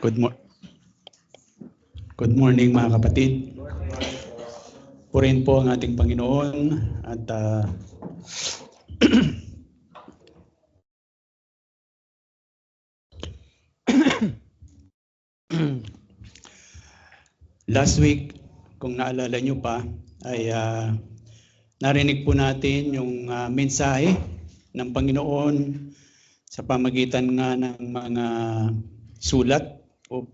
Good morning mga kapatid. Purihin po ang ating Panginoon at last week, kung naalala nyo pa, ay narinig po natin yung mensahe ng Panginoon sa pamagitan nga ng mga sulat o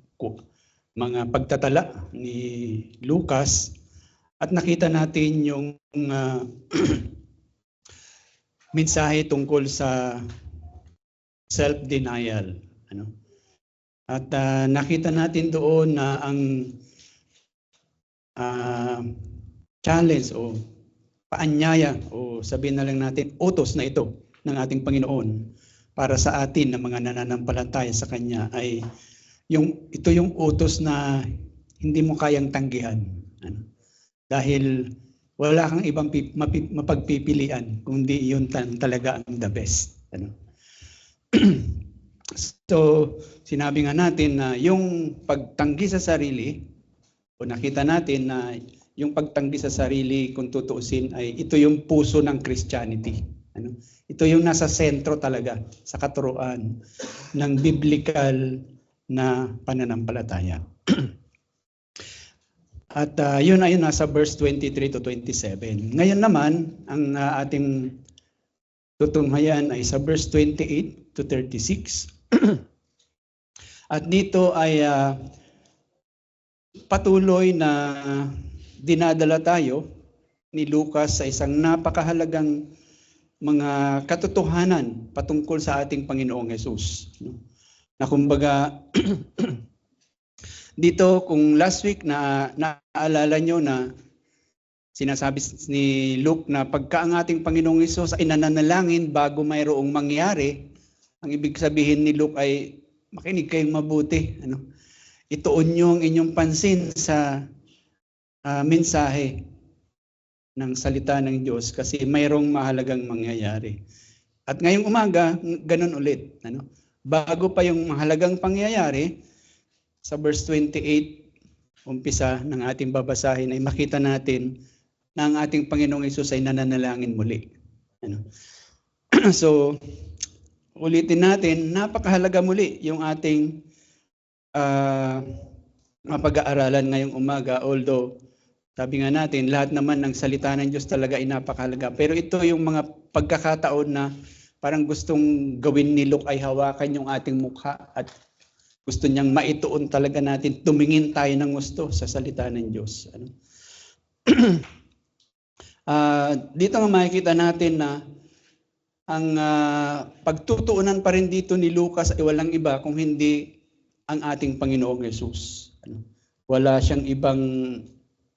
mga pagtatala ni Lucas, at nakita natin yung mensahe tungkol sa self-denial. At nakita natin doon na ang challenge o paanyaya o sabihin na lang natin utos na ito ng ating Panginoon para sa atin na mga nananampalataya sa Kanya ay ito yung utos na hindi mo kayang tanggihan. Dahil wala kang ibang mapagpipilian kundi yun talaga ang the best. So, sinabi nga natin na yung pagtanggi sa sarili, o nakita natin na yung pagtanggi sa sarili, kung tutuusin, ay ito yung puso ng Christianity. Ito yung nasa sentro talaga sa katuruan ng biblical na pananampalataya. At yun ay nasa verse 23 to 27. Ngayon naman, ang ating tutunghayan ay sa verse 28 to 36. At dito ay patuloy na dinadala tayo ni Lucas sa isang napakahalagang mga katotohanan patungkol sa ating Panginoong Hesus. Na kumbaga, dito kung last week na naalala nyo na sinasabi ni Luke na pagka ang ating Panginoong Hesus ay nananalangin bago mayroong mangyari, ang ibig sabihin ni Luke ay makinig kayong mabuti. Ituon nyo ang inyong pansin sa mensahe ng salita ng Diyos kasi mayroong mahalagang mangyayari. At ngayong umaga, ganun ulit. Bago pa yung mahalagang pangyayari, sa verse 28, umpisa ng ating babasahin ay makita natin na ang ating Panginoong Hesus ay nananalangin muli. So, ulitin natin, napakahalaga muli yung ating mapag-aaralan ngayong umaga. Although, sabi nga natin, lahat naman ng salita ng Diyos talaga ay napakahalaga. Pero ito yung mga pagkakataon na parang gustong gawin ni Luke ay hawakan yung ating mukha at gusto niyang maituon talaga natin, tumingin tayo ng gusto sa salita ng Diyos. Dito makikita natin na ang pagtutuunan pa rin dito ni Lucas ay walang iba kung hindi ang ating Panginoong Hesus. Wala siyang ibang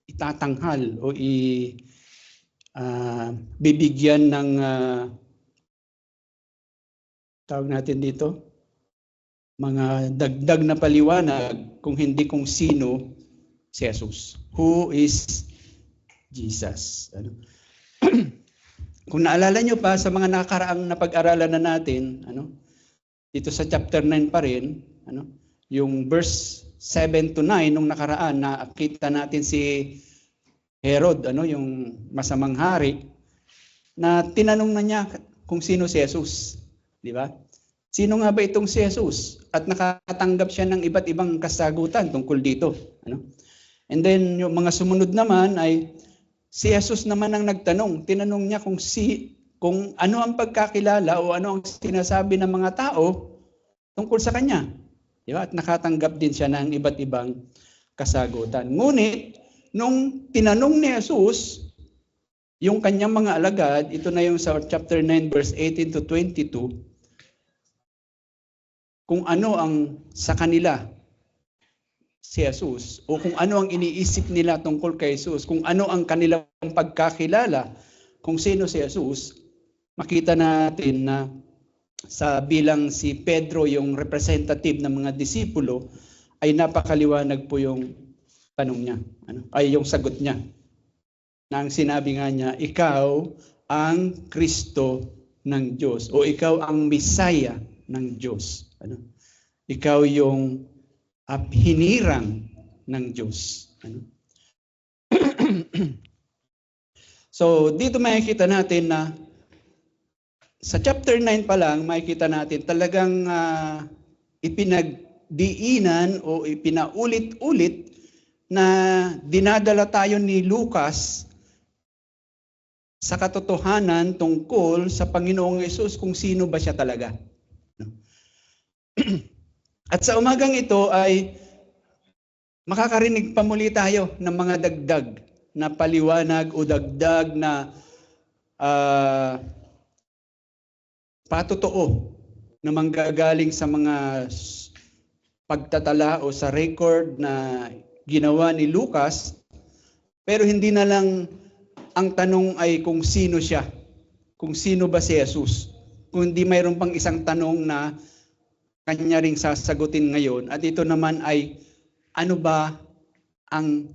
itatanghal o bibigyan ng tawag natin dito, mga dagdag na paliwanag kung hindi kung sino si Jesus. Who is Jesus? Kung naalala nyo pa sa mga nakaraang napag-aralan na natin, dito sa chapter 9 pa rin, yung verse 7 to 9 nung nakaraan, nakita natin si Herod, yung masamang hari, na tinanong na niya kung sino si Jesus. Di ba? Sino nga ba itong si Jesus? At nakatanggap siya ng iba't ibang kasagutan tungkol dito. And then yung mga sumunod naman ay si Jesus naman ang nagtanong. Tinanong niya kung ano ang pagkakilala o ano ang sinasabi ng mga tao tungkol sa kanya. Diba? At nakatanggap din siya ng iba't ibang kasagutan. Ngunit, nung tinanong ni Jesus, yung kanyang mga alagad, ito na yung sa chapter 9 verse 18 to 22, kung ano ang sa kanila si Jesus o kung ano ang iniisip nila tungkol kay Jesus, kung ano ang kanilang pagkakilala kung sino si Jesus, makita natin na sa bilang si Pedro yung representative ng mga disipulo ay napakaliwanag po yung tanong niya, ay yung sagot niya. Na ang sinabi nga niya, ikaw ang Kristo ng Diyos o ikaw ang Messiah ng Diyos. Ikaw yung hinirang ng Diyos. Ano? So, dito makikita natin na sa chapter 9 pa lang, makikita natin talagang ipinagdiinan o ipinaulit-ulit na dinadala tayo ni Lucas sa katotohanan tungkol sa Panginoong Yesus kung sino ba siya talaga. At sa umagang ito ay makakarinig pa muli tayo ng mga dagdag na paliwanag o dagdag na patotoo na manggagaling sa mga pagtatala o sa record na ginawa ni Lucas, pero hindi na lang ang tanong ay kung sino siya, kung sino ba si Jesus, kundi mayroon pang isang tanong na kanya ring sasagutin ngayon, at ito naman ay ano ba ang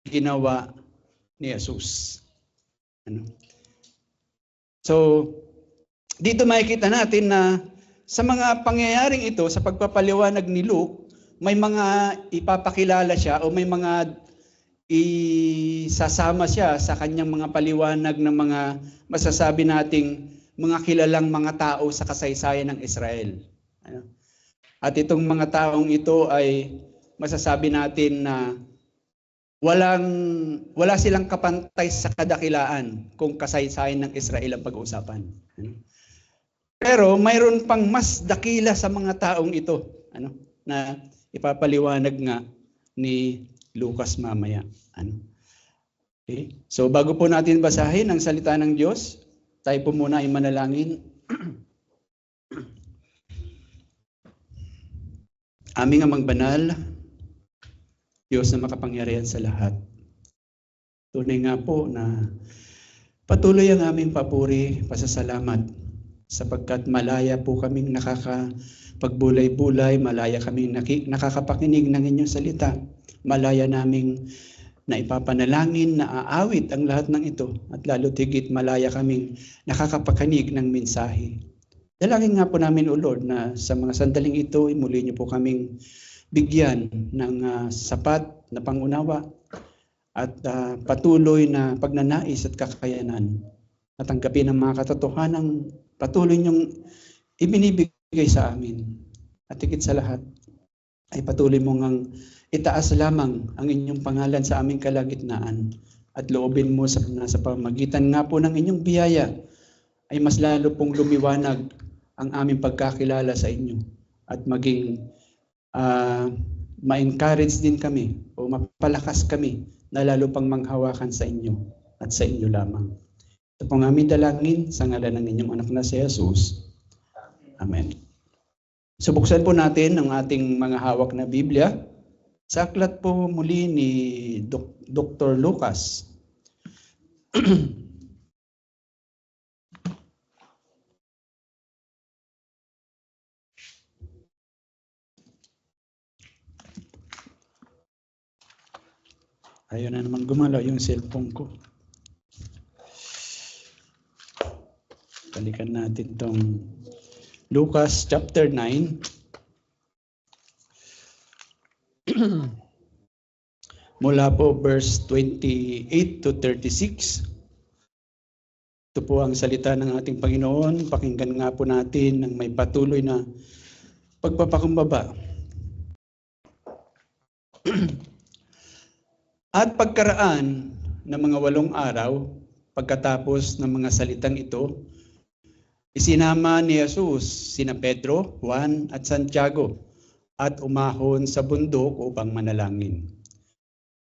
ginawa ni Jesus? Ano? So, dito makikita natin na sa mga pangyayaring ito, sa pagpapaliwanag ni Luke, may mga ipapakilala siya o may mga isasama siya sa kanyang mga paliwanag ng mga masasabi nating mga kilalang mga tao sa kasaysayan ng Israel. Ano? At itong mga taong ito ay masasabi natin na wala silang kapantay sa kadakilaan kung kasaysayan ng Israel ang pag-uusapan. Ano? Pero mayroon pang mas dakila sa mga taong ito, ano, na ipapaliwanag nga ni Lucas mamaya. Ano? Okay? So bago po natin basahin ang salita ng Diyos, tayo po muna ay manalangin. Aming Amang Banal, Diyos na makapangyarihan sa lahat. Tunay nga po na patuloy ang aming papuri, pasasalamat, sapagkat malaya po kaming nakakapagbulay-bulay, malaya kaming nakakapakinig ng inyong salita, malaya naming na ipapanalangin, na aawit ang lahat ng ito, at lalo tigit malaya kaming nakakapakinig ng mensahe. Dalangin nga po namin, O Lord, na sa mga sandaling ito, muli niyo po kaming bigyan ng sapat na pangunawa at patuloy na pagnanais at kakayanan at tanggapin ang mga katotohanang patuloy niyong ibinibigay sa amin. At higit sa lahat, ay patuloy mong ang itaas lamang ang inyong pangalan sa aming kalagitnaan at loobin mo sa pamagitan nga po ng inyong biyaya ay mas lalo pong lumiwanag ang aming pagkakilala sa inyo at maging ma-encourage din kami o mapalakas kami na lalo pang manghawakan sa inyo at sa inyo lamang. Ito pong aming dalangin sa ngalan ng inyong anak na si Jesus. Amen. So buksan po natin ang ating mga hawak na Biblia. Sa aklat po muli ni Dr. Lucas. Ayun na naman gumalaw yung cellphone ko. Balikan natin tong Lucas chapter 9. Mula po verse 28 to 36. Ito po ang salita ng ating Panginoon. Pakinggan nga po natin ng may patuloy na pagpapakumbaba. At pagkaraan ng mga 8 araw, pagkatapos ng mga salitang ito, isinama ni Jesus sina Pedro, Juan at Santiago at umahon sa bundok upang manalangin.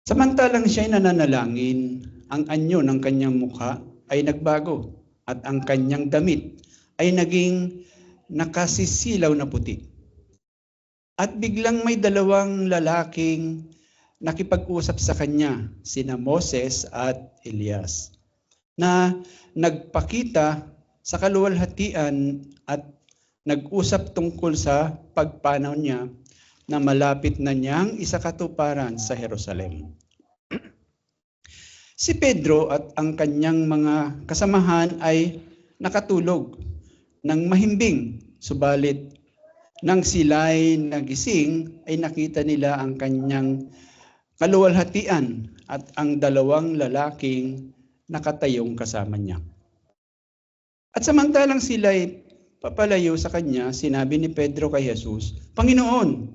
Samantalang siya'y nananalangin, ang anyo ng kanyang mukha ay nagbago at ang kanyang damit ay naging nakasisilaw na puti. At biglang may 2 lalaking nakipag-usap sa kanya, sina Moses at Elias, na nagpakita sa kaluwalhatian at nag-usap tungkol sa pagpanaw niya na malapit na niyang isakatuparan sa Jerusalem. Si Pedro at ang kanyang mga kasamahan ay nakatulog ng mahimbing, subalit Nang sila'y nagising, ay nakita nila ang kanyang kaluwalhatian at ang dalawang lalaking nakatayong kasama niya. At samantalang sila'y papalayo sa kanya, sinabi ni Pedro kay Jesus, Panginoon,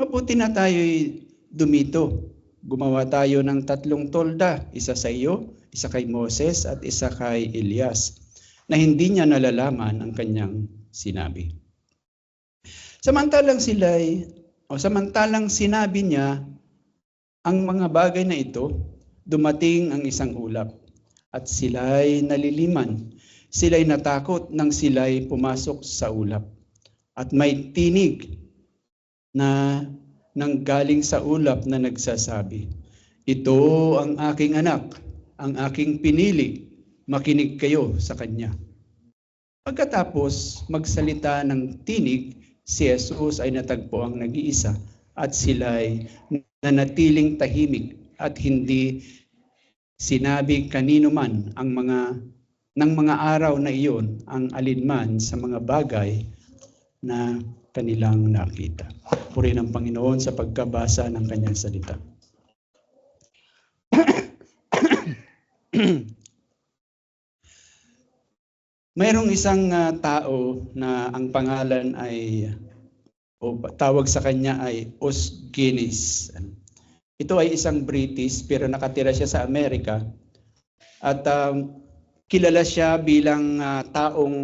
mabuti na tayo'y dumito. Gumawa tayo ng 3 tolda, isa sa iyo, isa kay Moses at isa kay Elias, na hindi niya nalalaman ang kanyang sinabi. Samantalang sinabi niya ang mga bagay na ito, dumating ang isang ulap at sila'y naliliman. Sila'y natakot nang sila'y pumasok sa ulap. At may tinig na nanggaling sa ulap na nagsasabi, ito ang aking anak, ang aking pinili, makinig kayo sa kanya. Pagkatapos magsalita ng tinig, si Jesus ay natagpo ang nag-iisa at sila'y nanatiling tahimik at hindi sinabi kanino man ng mga araw na iyon ang alinman sa mga bagay na kanilang nakita. Purihin ang Panginoon sa pagkabasa ng kanyang salita. Mayroong isang tao na ang pangalan ay, o tawag sa kanya ay Os Guinness. Ito ay isang British pero nakatira siya sa Amerika at kilala siya bilang taong,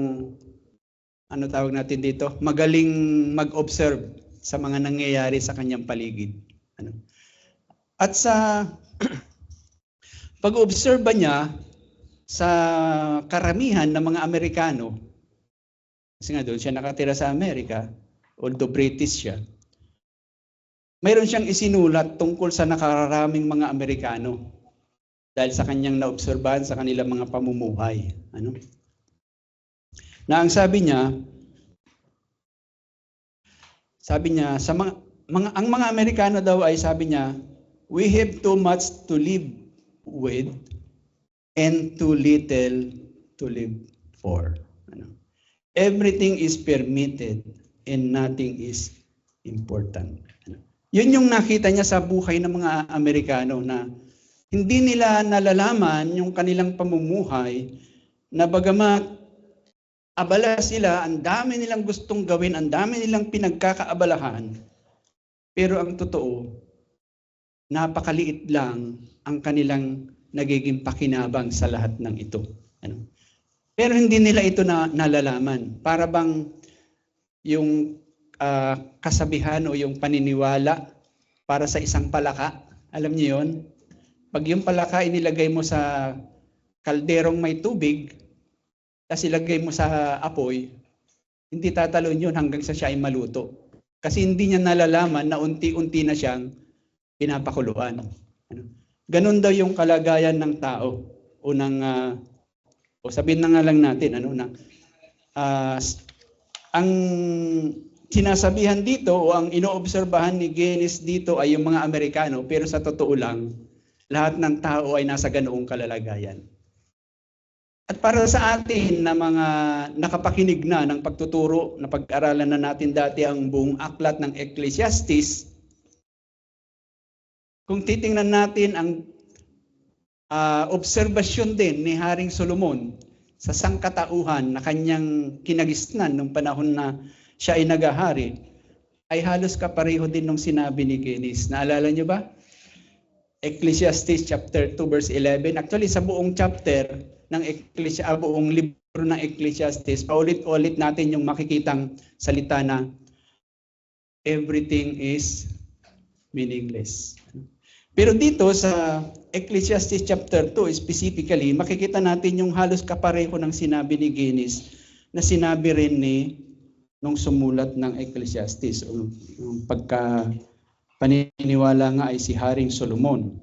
ano tawag natin dito, magaling mag-observe sa mga nangyayari sa kanyang paligid. At sa pag-observe niya sa karamihan ng mga Amerikano, kasi nga doon siya nakatira sa Amerika, although British siya, mayroon siyang isinulat tungkol sa nakararaming mga Amerikano dahil sa kanyang naobserbahan sa kanilang mga pamumuhay. Na ang sabi niya sa ang mga Amerikano daw ay sabi niya, we have too much to live with and too little to live for. Everything is permitted and nothing is important. Yun yung nakita niya sa buhay ng mga Amerikano na hindi nila nalalaman yung kanilang pamumuhay na bagamat abala sila, ang dami nilang gustong gawin, ang dami nilang pinagkakaabalahan, pero ang totoo, napakaliit lang ang kanilang nagiging pakinabang sa lahat ng ito. Pero hindi nila ito nalalaman. Para bang yung kasabihan o yung paniniwala para sa isang palaka, alam niyo yun? Pag yung palaka inilagay mo sa kalderong may tubig, tapos ilagay mo sa apoy, hindi tatalon yun hanggang sa siya ay maluto. Kasi hindi niya nalalaman na unti-unti na siyang pinapakuluan. Ganon daw yung kalagayan ng tao o o sabihin na nga lang natin ang sinasabihan dito o ang inoobserbahan ni Guinness dito ay yung mga Amerikano, pero sa totoo lang lahat ng tao ay nasa ganoong kalalagayan. At para sa atin na mga nakapakinig na ng pagtuturo na pag-aralan na natin dati ang buong aklat ng Ecclesiastes, kung titingnan natin ang obserbasyon din ni Haring Solomon sa sangkatauhan na kanyang kinagisnan nung panahon na siya ay nagahari, ay halos kapareho din nung sinabi ni Guinness. Naalala niyo ba? Ecclesiastes chapter 2 verse 11. Actually sa buong chapter ng buong libro ng Ecclesiastes, paulit-ulit natin yung makikitang salita na everything is meaningless. Pero dito sa Ecclesiastes chapter 2 specifically, makikita natin yung halos kapareho ng sinabi ni Guinness na sinabi rin nung sumulat ng Ecclesiastes. Yung paniniwala nga ay si Haring Solomon.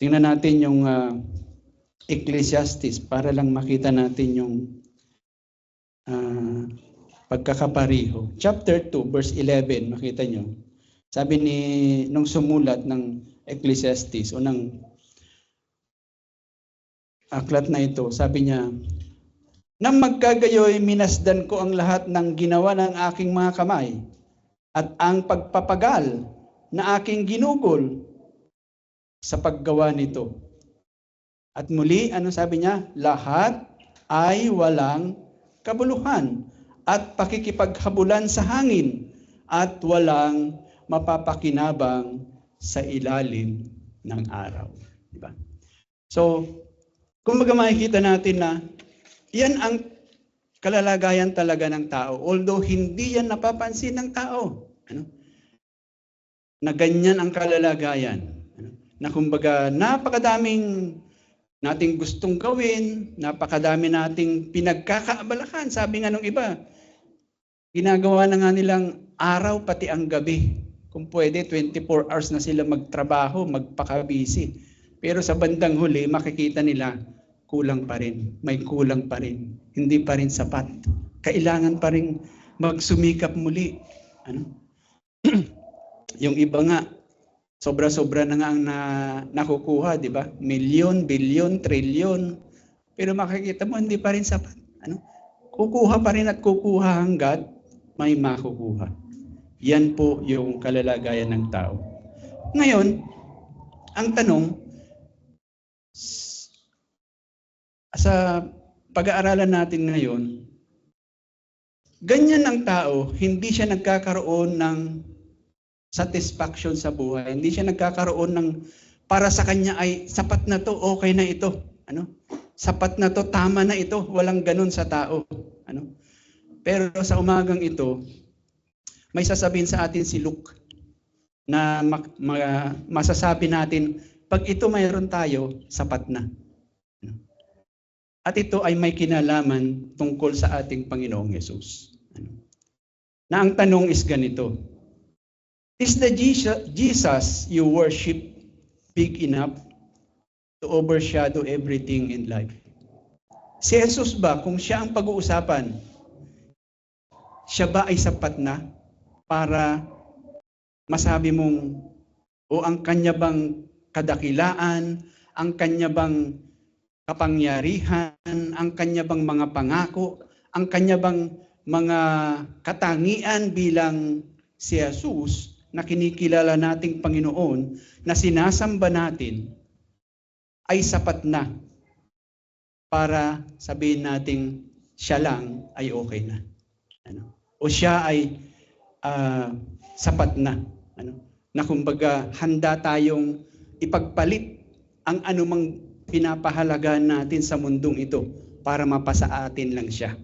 Tingnan natin yung Ecclesiastes para lang makita natin yung pagkakapareho. Chapter 2, verse 11, makita nyo. Sabi nung sumulat ng Ecclesiastes o ng aklat na ito, sabi niya, Nang magkagayoy, minasdan ko ang lahat ng ginawa ng aking mga kamay at ang pagpapagal na aking ginugol sa paggawa nito. At muli, ano sabi niya? Lahat ay walang kabuluhan at pakikipaghabulan sa hangin at walang mapapakinabang sa ilalim ng araw. Diba? So, kumbaga makikita natin na yan ang kalalagayan talaga ng tao. Although hindi yan napapansin ng tao. Na ganyan ang kalalagayan. Na kumbaga napakadaming nating gustong gawin, napakadami nating pinagkakaabalakan. Sabi nga nung iba, ginagawa na nga nilang araw pati ang gabi. Kung pwede, 24 hours na sila magtrabaho, magpakabisi. Pero sa bandang huli, makikita nila, kulang pa rin. May kulang pa rin. Hindi pa rin sapat. Kailangan pa rin magsumikap muli. Yung iba nga, sobra-sobra na nga ang nakukuha, di ba? Milyon, bilyon, trilyon. Pero makikita mo, hindi pa rin sapat. Kukuha pa rin at kukuha hanggat may makukuha. Yan po yung kalalagayan ng tao. Ngayon, ang tanong, sa pag-aaralan natin ngayon, ganyan ang tao, hindi siya nagkakaroon ng satisfaction sa buhay. Hindi siya nagkakaroon ng para sa kanya ay sapat na to, okay na ito. Sapat na to, tama na ito. Walang ganun sa tao. Pero sa umagang ito, may sasabihin sa atin si Luke na masasabi natin, pag ito mayroon tayo, sapat na. At ito ay may kinalaman tungkol sa ating Panginoong Hesus. Na ang tanong is ganito, is the Jesus you worship big enough to overshadow everything in life? Si Jesus ba, kung siya ang pag-uusapan, siya ba ay sapat na para masabi mong, o ang kanya bang kadakilaan, ang kanya bang kapangyarihan, ang kanya bang mga pangako, ang kanya bang mga katangian bilang si Jesus na kinikilala nating Panginoon na sinasamba natin ay sapat na para sabihin nating siya lang ay okay na. O siya ay sapat na. Na kumbaga handa tayong ipagpalit ang anumang pinapahalagaan natin sa mundong ito para mapasa atin lang siya.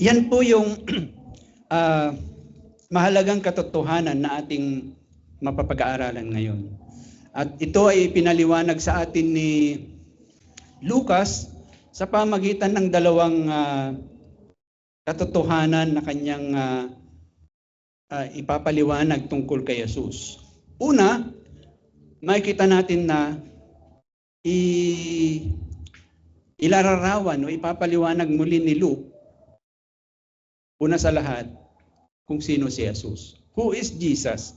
Yan po yung mahalagang katotohanan na ating mapapag-aaralan ngayon. At ito ay pinaliwanag sa atin ni Lucas sa pamagitan ng dalawang katotohanan na kanyang ipapaliwanag tungkol kay Jesus. Una, makikita natin na ilararawan o ipapaliwanag muli ni Luke, una sa lahat, kung sino si Jesus. Who is Jesus?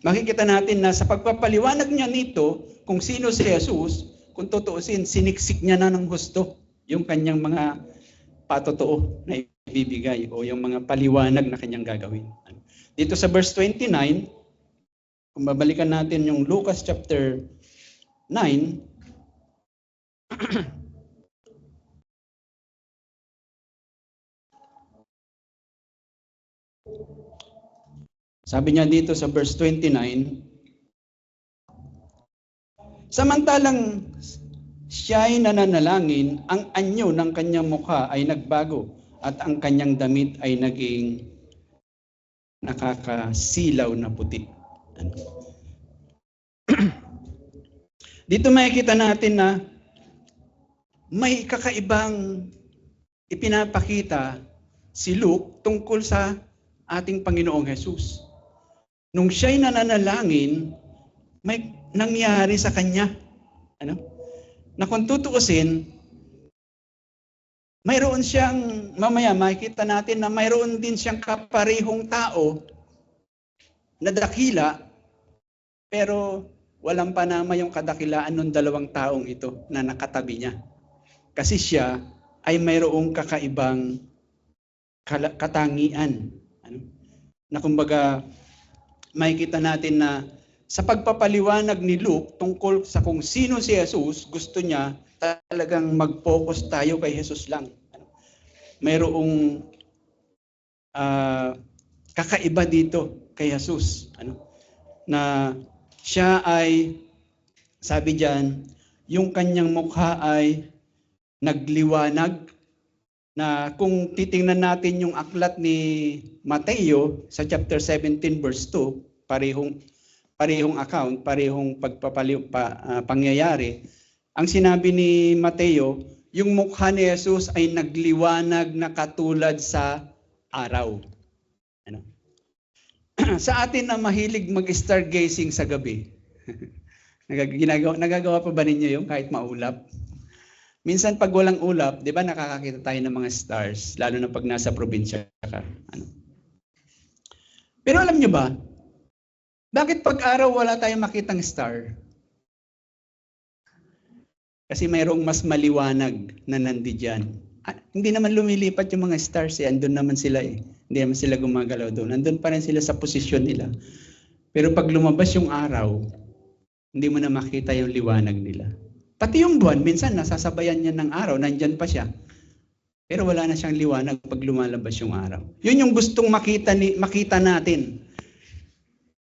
Makikita natin na sa pagpapaliwanag niya nito, kung sino si Jesus, kung tutuusin, siniksik niya na ng husto yung kanyang mga patotoo na ibibigay o yung mga paliwanag na kanyang gagawin. Dito sa verse 29, kung babalikan natin yung Lucas chapter 9, sabi niya dito sa verse 29, samantalang siya'y nananalangin, ang anyo ng kanyang mukha ay nagbago at ang kanyang damit ay naging nakakasilaw na puti. Dito makikita natin na may kakaibang ipinapakita si Luke tungkol sa ating Panginoong Hesus. Nung siya'y nananalangin, may nangyari sa kanya. Na kung tutuusin, mayroon siyang, mamaya makikita natin na mayroon din siyang kaparehong tao na dakila Pero walang panama yung kadakilaan ng dalawang taong ito na nakatabi niya. Kasi siya ay mayroong kakaibang katangian. Na kumbaga, makikita natin na sa pagpapaliwanag ni Luke tungkol sa kung sino si Jesus, gusto niya talagang mag-focus tayo kay Jesus lang. Mayroong kakaiba dito kay Jesus. Na siya ay, sabi diyan, yung kanyang mukha ay nagliwanag, na kung titingnan natin yung aklat ni Mateo sa chapter 17 verse 2, parehong account, parehong pangyayari. Ang sinabi ni Mateo, yung mukha ni Jesus ay nagliwanag na katulad sa araw. Sa atin na mahilig mag-stargazing sa gabi, nagagawa pa ba ninyo yung kahit maulap? Minsan pag walang ulap, di ba nakakakita tayo ng mga stars, lalo na pag nasa probinsya ka. Pero alam nyo ba, bakit pag araw wala tayong makitang star? Kasi mayroong mas maliwanag na nandiyan. Hindi naman lumilipat yung mga stars, andun naman sila . Hindi naman sila gumagalaw doon. Andun pa rin sila sa posisyon nila. Pero pag lumabas yung araw, hindi mo na makita yung liwanag nila. Pati yung buwan, minsan nasasabayan niya ng araw, nandyan pa siya. Pero wala na siyang liwanag pag lumalabas yung araw. Yun yung gustong makita natin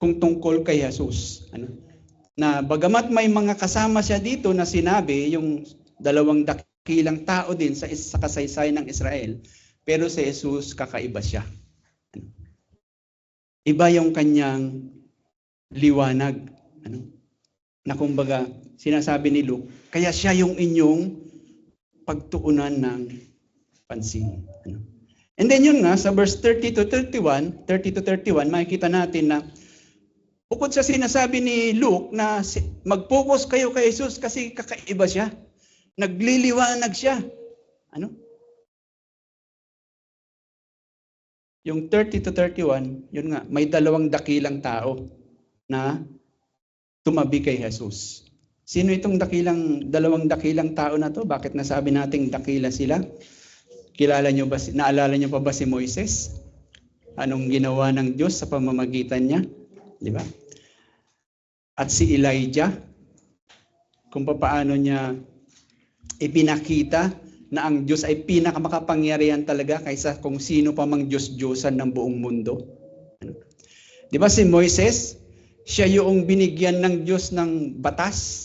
kung tungkol kay Jesus. Na bagamat may mga kasama siya dito na sinabi, yung dalawang dakilang tao din sa kasaysayan ng Israel, pero si Jesus kakaiba siya. Iba yung kanyang liwanag. Na kumbaga, sinasabi ni Luke, kaya siya yung inyong pagtuunan ng pansin. And then yun nga, sa verse 30 to 31, makikita natin na bukod sa sinasabi ni Luke na mag-focus kayo kay Jesus kasi kakaiba siya. Nagliliwanag siya. Yung 30 to 31, yun nga, may dalawang dakilang tao na tumabi kay Jesus. Sino itong dalawang dakilang tao na to? Bakit nasabi nating dakila sila? Naalala niyo pa ba si Moises? Anong ginawa ng Diyos sa pamamagitan niya? Di ba? At si Elijah, kung paano niya ipinakita na ang Diyos ay pinakamakapangyarihan talaga kaysa kung sino pa mang Diyos-Diyosan ng buong mundo. Di ba si Moises, siya yung binigyan ng Diyos ng batas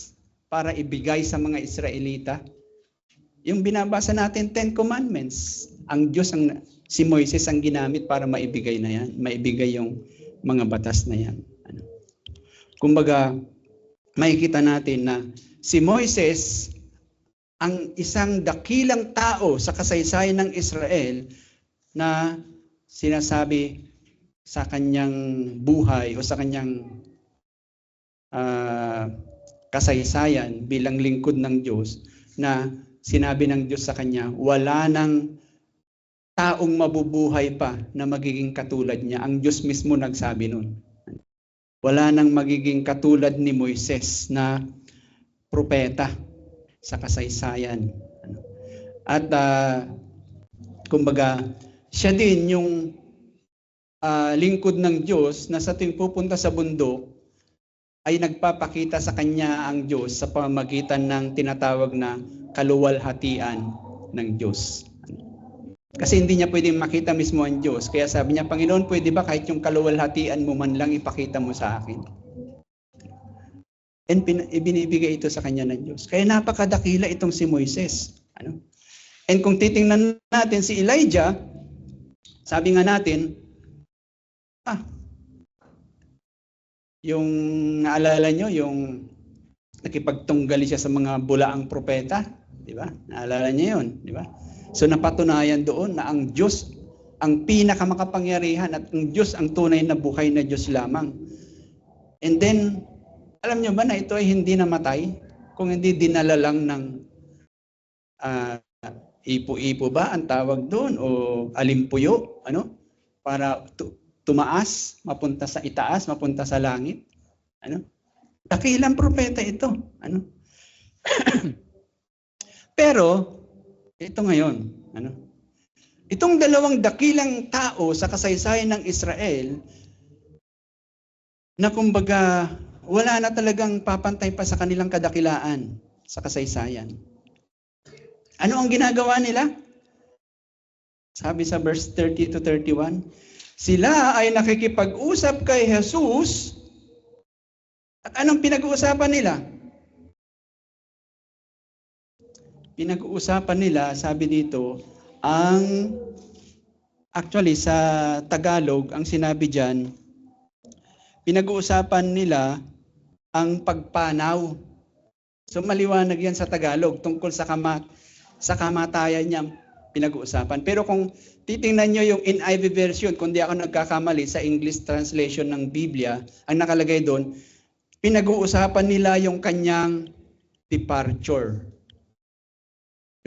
para ibigay sa mga Israelita. Yung binabasa natin, 10 Commandments. Si Moises ang ginamit para maibigay na yan. Maibigay yung mga batas na yan. Kumbaga, makikita natin na si Moises, ang isang dakilang tao sa kasaysayan ng Israel na sinasabi sa kanyang buhay o sa kanyang kasaysayan bilang lingkod ng Diyos, na sinabi ng Diyos sa kanya, wala nang taong mabubuhay pa na magiging katulad niya. Ang Diyos mismo nagsabi nun. Wala nang magiging katulad ni Moises na propeta sa kasaysayan. At kumbaga, siya din yung lingkod ng Diyos na sa tuwing pupunta sa bundok, ay nagpapakita sa kanya ang Diyos sa pamamagitan ng tinatawag na kaluwalhatian ng Diyos. Kasi hindi niya pwedeng makita mismo ang Diyos. Kaya sabi niya, Panginoon, pwede ba kahit yung kaluwalhatian mo man lang ipakita mo sa akin? And ibinibigay ito sa kanya ng Diyos. Kaya napakadakila itong si Moises. And kung titingnan natin si Elijah, sabi nga natin, yung naalala nyo, yung nakipagtunggali siya sa mga bulaang propeta, di ba? Naalala niyo yun, di ba? So napatunayan doon na ang Diyos ang pinakamakapangyarihan at ang Diyos ang tunay na buhay na Diyos lamang. And then, alam nyo ba na ito ay hindi namatay? Kung hindi dinala lang ng ipo-ipo ba ang tawag doon? O alimpuyo? Para tumaas, mapunta sa itaas, mapunta sa langit. Dakilang propeta ito. Ano? Pero, ito ngayon, itong dalawang dakilang tao sa kasaysayan ng Israel, na kumbaga, wala na talagang papantay pa sa kanilang kadakilaan sa kasaysayan. Ano ang ginagawa nila? Sabi sa verse 30 to 31, sila ay nakikipag-usap kay Jesus. At anong pinag-uusapan nila? Pinag-uusapan nila, sabi dito, actually sa Tagalog, ang sinabi dyan, pinag-uusapan nila ang pagpanaw. So maliwanag yan sa Tagalog tungkol sa kamatayan niya pinag-uusapan. Pero kung titingnan nyo yung NIV version, kung di ako nagkakamali sa English translation ng Biblia, ang nakalagay doon, pinag-uusapan nila yung kanyang departure.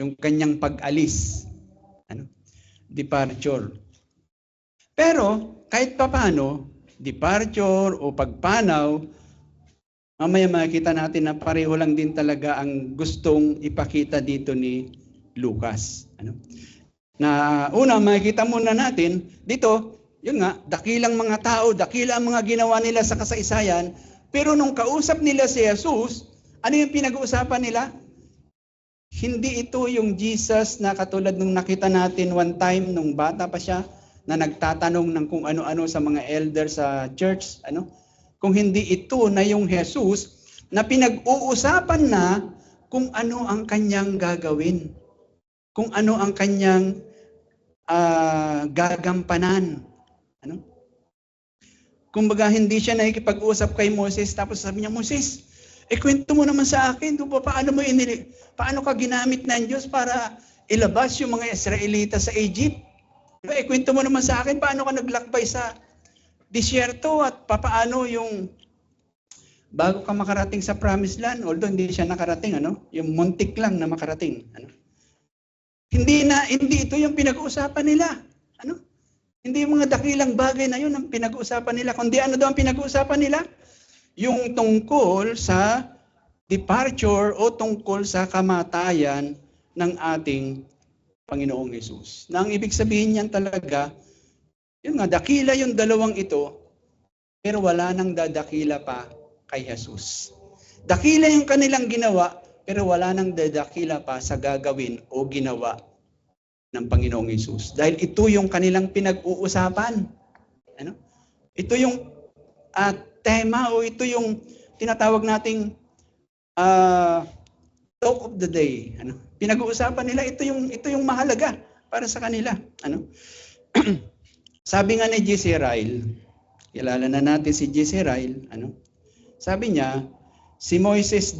Yung kanyang pag-alis. Departure. Pero kahit papaano, departure o pagpanaw, mamaya makikita natin na pareho lang din talaga ang gustong ipakita dito ni Lucas. Na una, makikita muna natin, dito, yun nga, dakilang mga tao, dakilang mga ginawa nila sa kasaysayan, pero nung kausap nila si Jesus, ano yung pinag-uusapan nila? Hindi ito yung Jesus na katulad nung nakita natin one time nung bata pa siya, na nagtatanong ng kung ano-ano sa mga elder sa church, Kung hindi ito na yung Jesus na pinag-uusapan na kung ano ang kanyang gagawin. Kung ano ang kanyang gagampanan. Kumbaga hindi siya nakikipag-usap kay Moses tapos sabi niya, Moses, kwento mo naman sa akin, paano ka ginamit ng Diyos para ilabas yung mga Israelita sa Egypt? Kwento mo naman sa akin, paano ka naglakbay sa disyerto at papaano yung bago ka makarating sa promised land, although hindi siya nakarating, yung muntik lang na makarating. Hindi ito yung pinag-uusapan nila. Hindi yung mga dakilang bagay na yun ang pinag-uusapan nila. Kundi ano daw ang pinag-uusapan nila? Yung tungkol sa departure o tungkol sa kamatayan ng ating Panginoong Hesus. Na ang ibig sabihin niyan talaga, yun nga, dakila yung dalawang ito, pero wala nang dadakila pa kay Jesus. Dakila yung kanilang ginawa, pero wala nang dadakila pa sa gagawin o ginawa ng Panginoong Hesus. Dahil ito yung kanilang pinag-uusapan. Ito yung tema o ito yung tinatawag nating talk of the day. Pinag-uusapan nila, ito yung mahalaga para sa kanila. Sabi nga ni J.C. Ryle, kilala na natin si J.C. Ryle, sabi niya, si Moses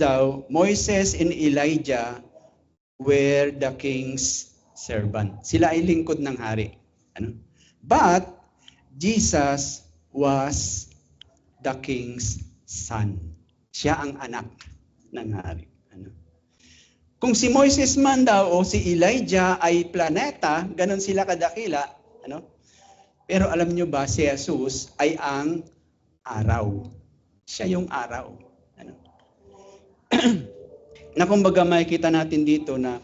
and Elijah were the king's servant. Sila ay lingkod ng hari. But Jesus was the king's son. Siya ang anak ng hari. Kung si Moses man daw o si Elijah ay planeta, ganun sila kadakila, pero alam nyo ba, si Jesus ay ang araw. Siya yung araw. Na kumbaga makikita natin dito na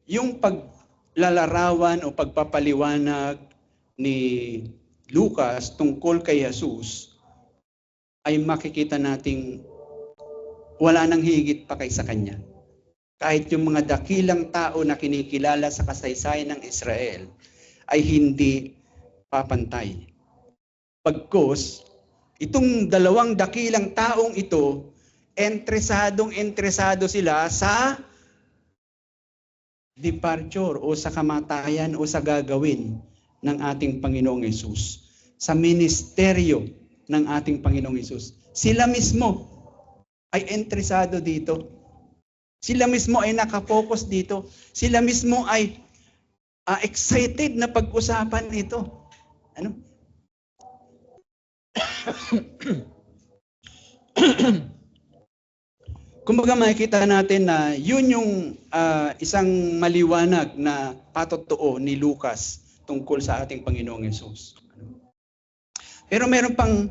yung paglalarawan o pagpapaliwanag ni Lucas tungkol kay Jesus ay makikita nating wala nang higit pa kaysa kanya. Kahit yung mga dakilang tao na kinikilala sa kasaysayan ng Israel ay hindi papantay. Pagkos, itong dalawang dakilang taong ito, interesado sila sa departure o sa kamatayan o sa gagawin ng ating Panginoong Hesus. Sa ministeryo ng ating Panginoong Hesus. Sila mismo ay interesado dito. Sila mismo ay nakapokus dito. Sila mismo ay excited na pag-usapan ito. Kumbaga makikita natin na yun yung isang maliwanag na patotoo ni Lucas tungkol sa ating Panginoong Hesus. Pero meron pang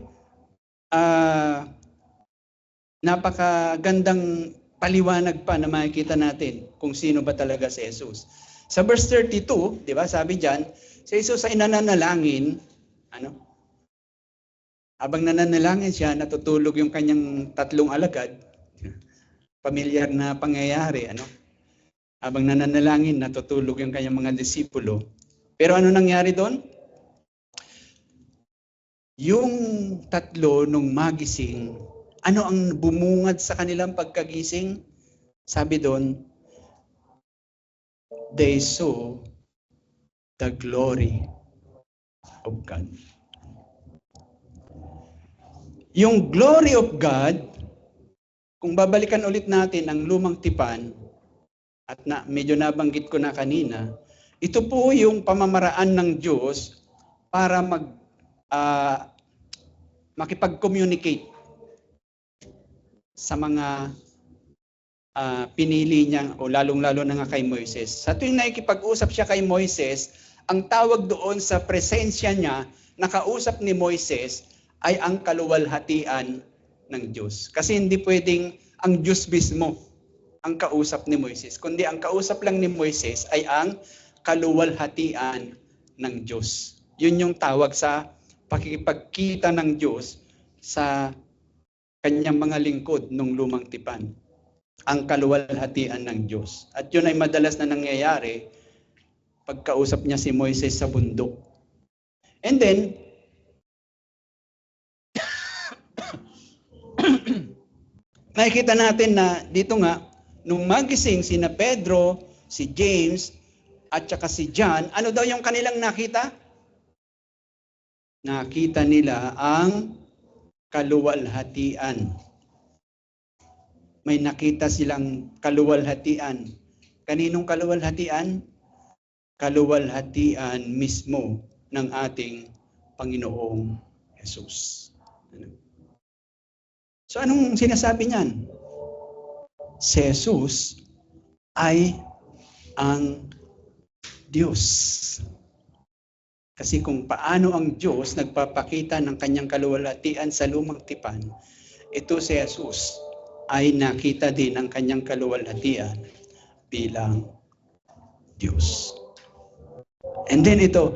napakagandang paliwanag pa na makikita natin kung sino ba talaga si Jesus. Sa verse 32, di ba, sabi diyan, si Jesus ay nananalangin, habang nananalangin siya, natutulog yung kanyang tatlong alagad. Pamilyar na pangyayari, Habang nananalangin, natutulog yung kanyang mga disipulo. Pero ano nangyari doon? Yung tatlo nung magising, ano ang bumungad sa kanilang pagkagising? Sabi doon, they saw the glory of God. Yung glory of God, kung babalikan ulit natin ang lumang tipan, at medyo nabanggit ko na kanina, ito po yung pamamaraan ng Diyos para makipag-communicate sa mga pinili niya, o lalong-lalo na nga kay Moises. Sa tuwing nakikipag-usap siya kay Moises, ang tawag doon sa presensya niya, nakausap ni Moises, ay ang kaluwalhatian ng Diyos. Kasi hindi pwedeng ang Diyos mismo ang kausap ni Moises, kundi ang kausap lang ni Moises ay ang kaluwalhatian ng Diyos. Yun yung tawag sa pakikipagkita ng Diyos sa kanyang mga lingkod nung lumang tipan. Ang kaluwalhatian ng Diyos. At yun ay madalas na nangyayari pagkausap niya si Moises sa bundok. And then, nakikita natin na dito nga, nung magising sina Pedro, si James, at saka si John, ano daw yung kanilang nakita? Nakita nila ang kaluwalhatian. May nakita silang kaluwalhatian. Kaninong kaluwalhatian? Kaluwalhatian mismo ng ating Panginoong Jesus. So anong sinasabi niyan? Si Jesus ay ang Diyos. Kasi kung paano ang Diyos nagpapakita ng kanyang kaluwalhatian sa lumang tipan, ito si Jesus ay nakita din ang kanyang kaluwalhatian bilang Diyos. And then ito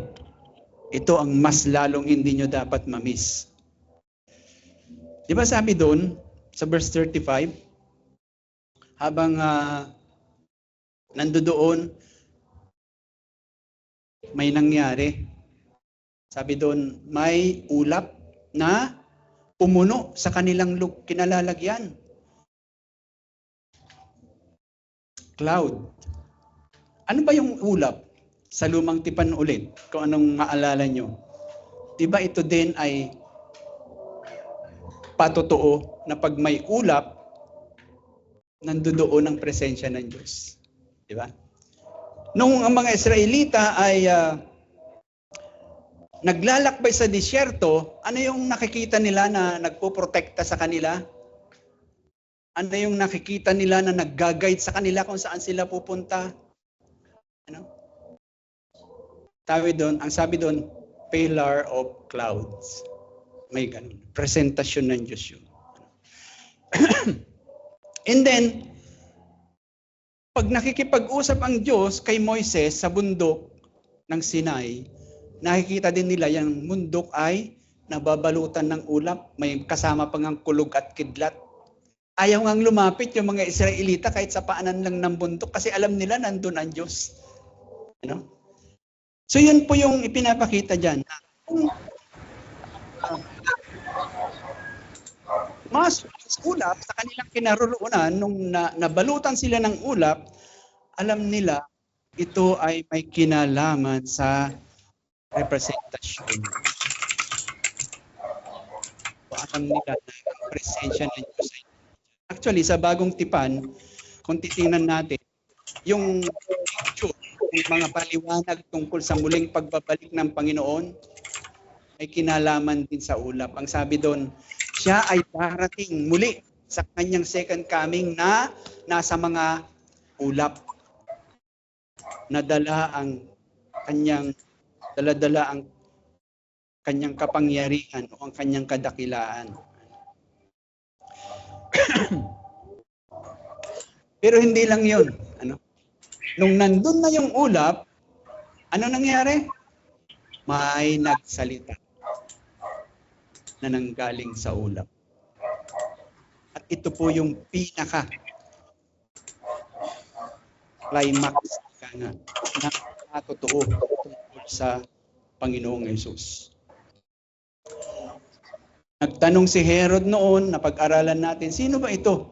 ang mas lalong hindi nyo dapat mamiss. Di ba sabi doon sa verse 35, habang nandoon, may nangyari. Sabi doon, may ulap na pumuno sa kanilang kinalalagyan. Cloud. Ano ba yung ulap? Sa lumang tipan ulit, kung anong maalala nyo. Diba ito din ay patotoo na pag may ulap, nandoon ang presensya ng Diyos. Diba? Nung ang mga Israelita ay naglalakbay sa disyerto, ano yung nakikita nila na nagpoprotekta sa kanila? Ano yung nakikita nila na nag-guide sa kanila kung saan sila pupunta? Ang sabi doon, pillar of clouds. May ganun. Presentasyon ng Diyos yun. And then, pag nakikipag-usap ang Diyos kay Moises sa bundok ng Sinai, nakikita din nila yung bundok ay nababalutan ng ulap, may kasama pang ang kulog at kidlat. Ayaw ngang lumapit yung mga Israelita kahit sa paanan lang ng bundok kasi alam nila nandun ang Diyos. So yun po yung ipinapakita dyan. Mas ulap sa kanilang kinaroroonan, nung nabalutan sila ng ulap, alam nila ito ay may kinalaman sa representasyon. Alam nila na ang presensya ng Diyos ay actually sa bagong tipan, kung titingnan natin, yung mga paliwanag tungkol sa muling pagbabalik ng Panginoon ay kinalaman din sa ulap. Ang sabi doon, siya ay darating muli sa kanyang second coming na nasa mga ulap. Nadala ang kanyang kapangyarihan o ang kanyang kadakilaan. Pero hindi lang yun. Nung nandun na yung ulap, ano nangyari? May nagsalita na nanggaling sa ulap. At ito po yung pinaka climax na totoo tungkol sa Panginoong Yesus. Nagtanong si Herod noon, napag-aralan natin, sino ba ito?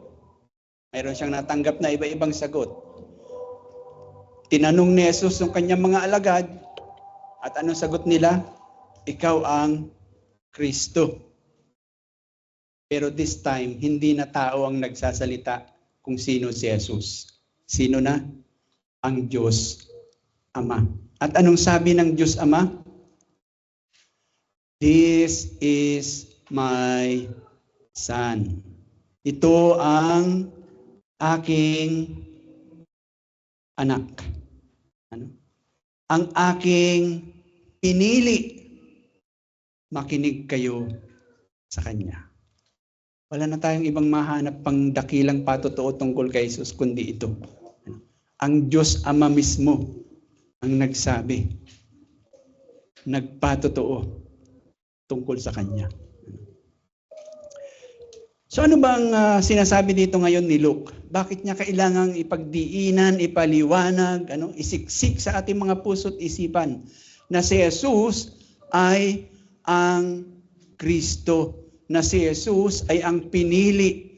Mayroon siyang natanggap na iba-ibang sagot. Tinanong ni Jesus ng kanyang mga alagad, at anong sagot nila? Ikaw ang Kristo. Pero this time, hindi na tao ang nagsasalita kung sino si Jesus. Sino na? Ang Diyos Ama. At anong sabi ng Diyos Ama? This is my Son. Ito ang aking anak. Ang aking pinili. Makinig kayo sa Kanya. Wala na tayong ibang mahanap pang dakilang patotoo tungkol kay Jesus kundi ito. Ang Diyos Ama mismo ang nagsabi, nagpatotoo tungkol sa Kanya. So ano bang sinasabi dito ngayon ni Luke? Bakit niya kailangang ipagdiinan, ipaliwanag, isiksik sa ating mga puso't isipan na si Jesus ay ang Kristo, na si Jesus ay ang pinili,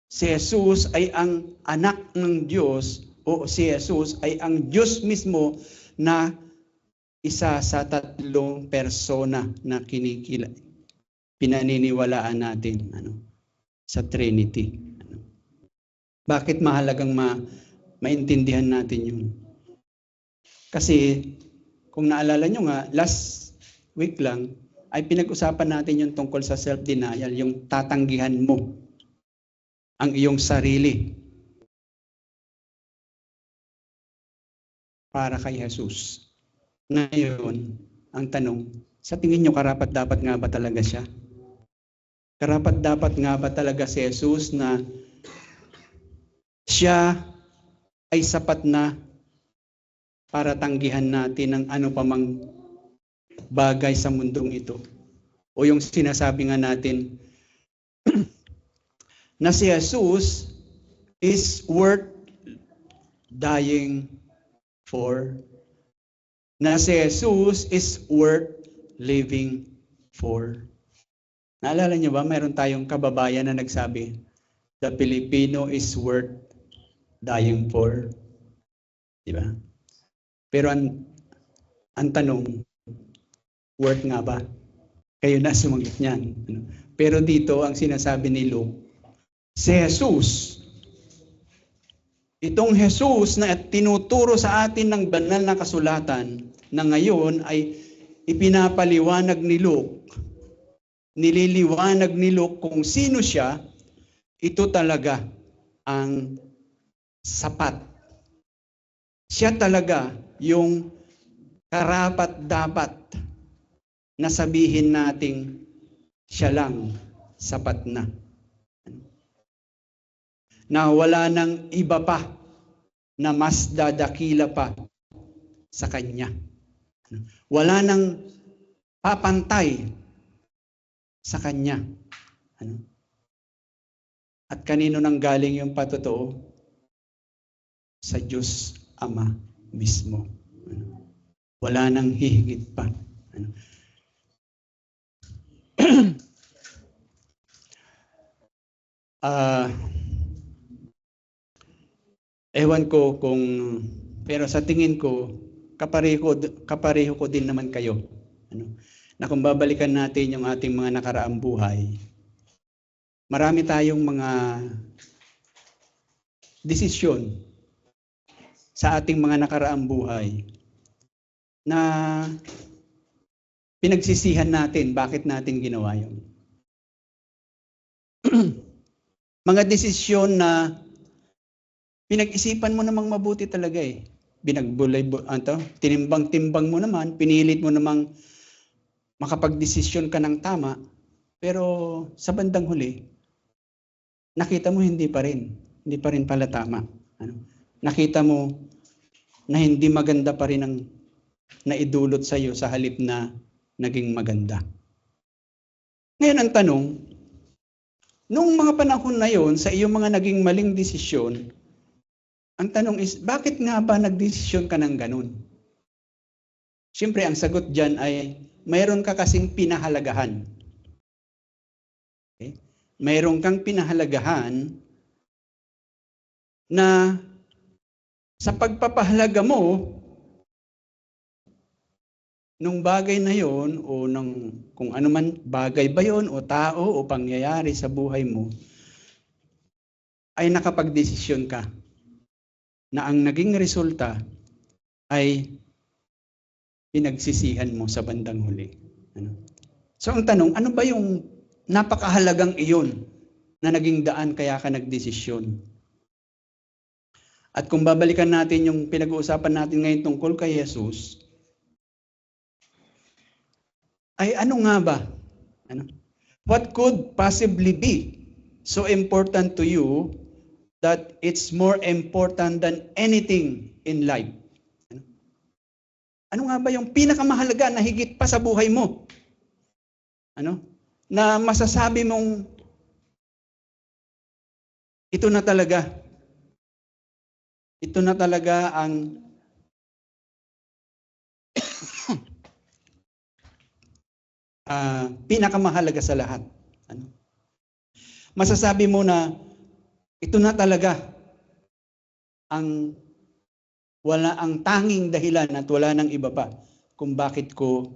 si Jesus ay ang anak ng Diyos, o si Jesus ay ang Diyos mismo na isa sa tatlong persona na pinaniniwalaan natin sa Trinity. Bakit mahalagang maintindihan natin yun? Kasi kung naalala nyo nga, last week lang, ay pinag-usapan natin yung tungkol sa self-denial, yung tatanggihan mo ang iyong sarili para kay Jesus. Ngayon, ang tanong, sa tingin nyo karapat-dapat nga ba talaga siya? Karapat-dapat nga ba talaga si Jesus na siya ay sapat na para tanggihan natin ang ano pa mang bagay sa mundong ito? O yung sinasabi nga natin na si Jesus is worth dying for, na si Jesus is worth living for. Naalala niyo ba, mayroon tayong kababayan na nagsabi, the Filipino is worth dying for. Diba? Pero ang tanong, worth nga ba? Kayo na sumagot niyan. Pero dito, ang sinasabi ni Luke, si Jesus, itong Jesus na tinuturo sa atin ng banal na kasulatan na ngayon ay ipinapaliwanag ni Luke, nililiwanag ni Luke kung sino siya, ito talaga ang sapat. Siya talaga yung karapat-dapat na sabihin nating siya lang sapat na. Na wala nang iba pa na mas dadakila pa sa Kanya. Wala nang papantay sa Kanya. At kanino nang galing yung patotoo? Sa Diyos Ama mismo. Wala nang hihigit pa. Ewan ko kung, pero sa tingin ko, kapareho ko din naman kayo. Na kung babalikan natin yung ating mga nakaraang buhay, marami tayong mga desisyon sa ating mga nakaraang buhay na pinagsisihan natin bakit natin ginawa yun. Mga desisyon na pinag-isipan mo namang mabuti talaga eh. Tinimbang-timbang mo naman, pinilit mo namang makapag-desisyon ka ng tama, pero sa bandang huli, nakita mo hindi pa rin. Hindi pa rin pala tama. Ano? Nakita mo na hindi maganda pa rin ang naidulot sa iyo sa halip na naging maganda. Ngayon ang tanong, noong mga panahon na yon, sa iyong mga naging maling desisyon, ang tanong is, bakit nga ba nagdesisyon ka ng ganun? Siyempre, ang sagot dyan ay, mayroon ka kasing pinahalagahan. Okay? Mayroon kang pinahalagahan na sa pagpapahalaga mo, nung bagay na yon o ng kung ano man bagay ba yon o tao o pangyayari sa buhay mo, ay nakapagdesisyon ka na ang naging resulta ay pinagsisihan mo sa bandang huli. Ano? So ang tanong, ano ba yung napakahalagang iyon na naging daan kaya ka nagdesisyon? At kung babalikan natin yung pinag-uusapan natin ngayon tungkol kay Jesus, ay ano nga ba? Ano? What could possibly be so important to you that it's more important than anything in life? Ano nga ba yung pinakamahalaga na higit pa sa buhay mo? Ano? Na masasabi mong ito na talaga ang pinakamahalaga sa lahat. Ano? Masasabi mo na ito na talaga ang tanging dahilan at wala nang iba pa kung bakit ko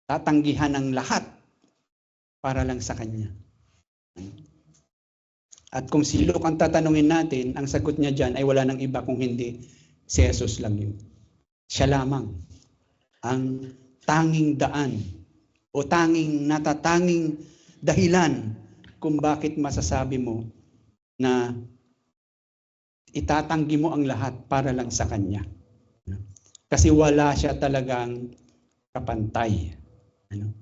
tatanggihan ang lahat para lang sa Kanya. At kung si Luke ang tatanungin natin, ang sagot niya dyan ay wala nang iba kung hindi si Jesus lang yun. Siya lamang ang tanging daan o natatanging dahilan kung bakit masasabi mo na itatanggi mo ang lahat para lang sa Kanya. Kasi wala siya talagang kapantay. Ano?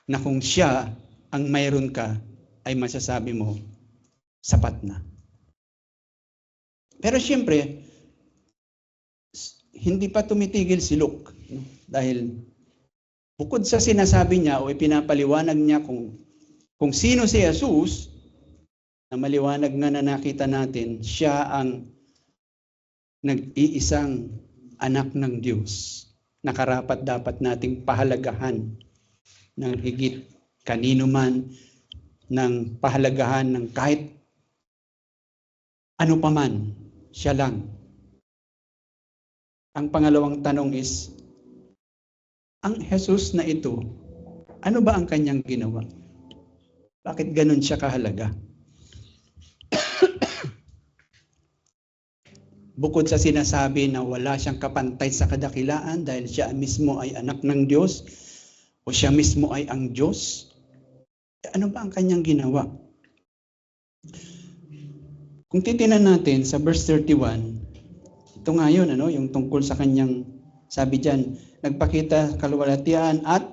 Na kung siya ang mayroon ka, ay masasabi mo, sapat na. Pero siyempre, hindi pa tumitigil si Luke. Dahil bukod sa sinasabi niya o ipinapaliwanag niya kung sino si Jesus, na maliwanag nga na nakita natin, siya ang nag-iisang anak ng Diyos na karapat dapat nating pahalagahan ng higit kanino man, ng pahalagahan ng kahit ano paman, siya lang. Ang pangalawang tanong is, ang Jesus na ito, ano ba ang kanyang ginawa? Bakit ganun siya kahalaga? Bukod sa sinasabi na wala siyang kapantay sa kadakilaan dahil siya mismo ay anak ng Diyos o siya mismo ay ang Diyos, ano ba ang kanyang ginawa? Kung titingnan natin sa verse 31, ito nga yun, yung tungkol sa kanyang, sabi dyan, nagpakita kaluwalhatian at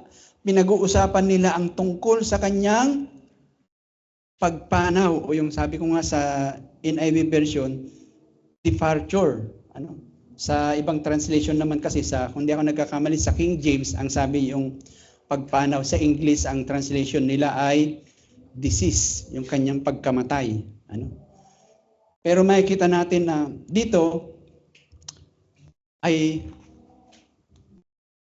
pinag-uusapan nila ang tungkol sa kanyang pagpanaw o yung sabi ko nga sa NIV version, departure. Sa ibang translation naman kasi kung di ako nagkakamali, sa King James, ang sabi yung pagpanaw. Sa English, ang translation nila ay disease, yung kanyang pagkamatay. Pero makikita natin na dito ay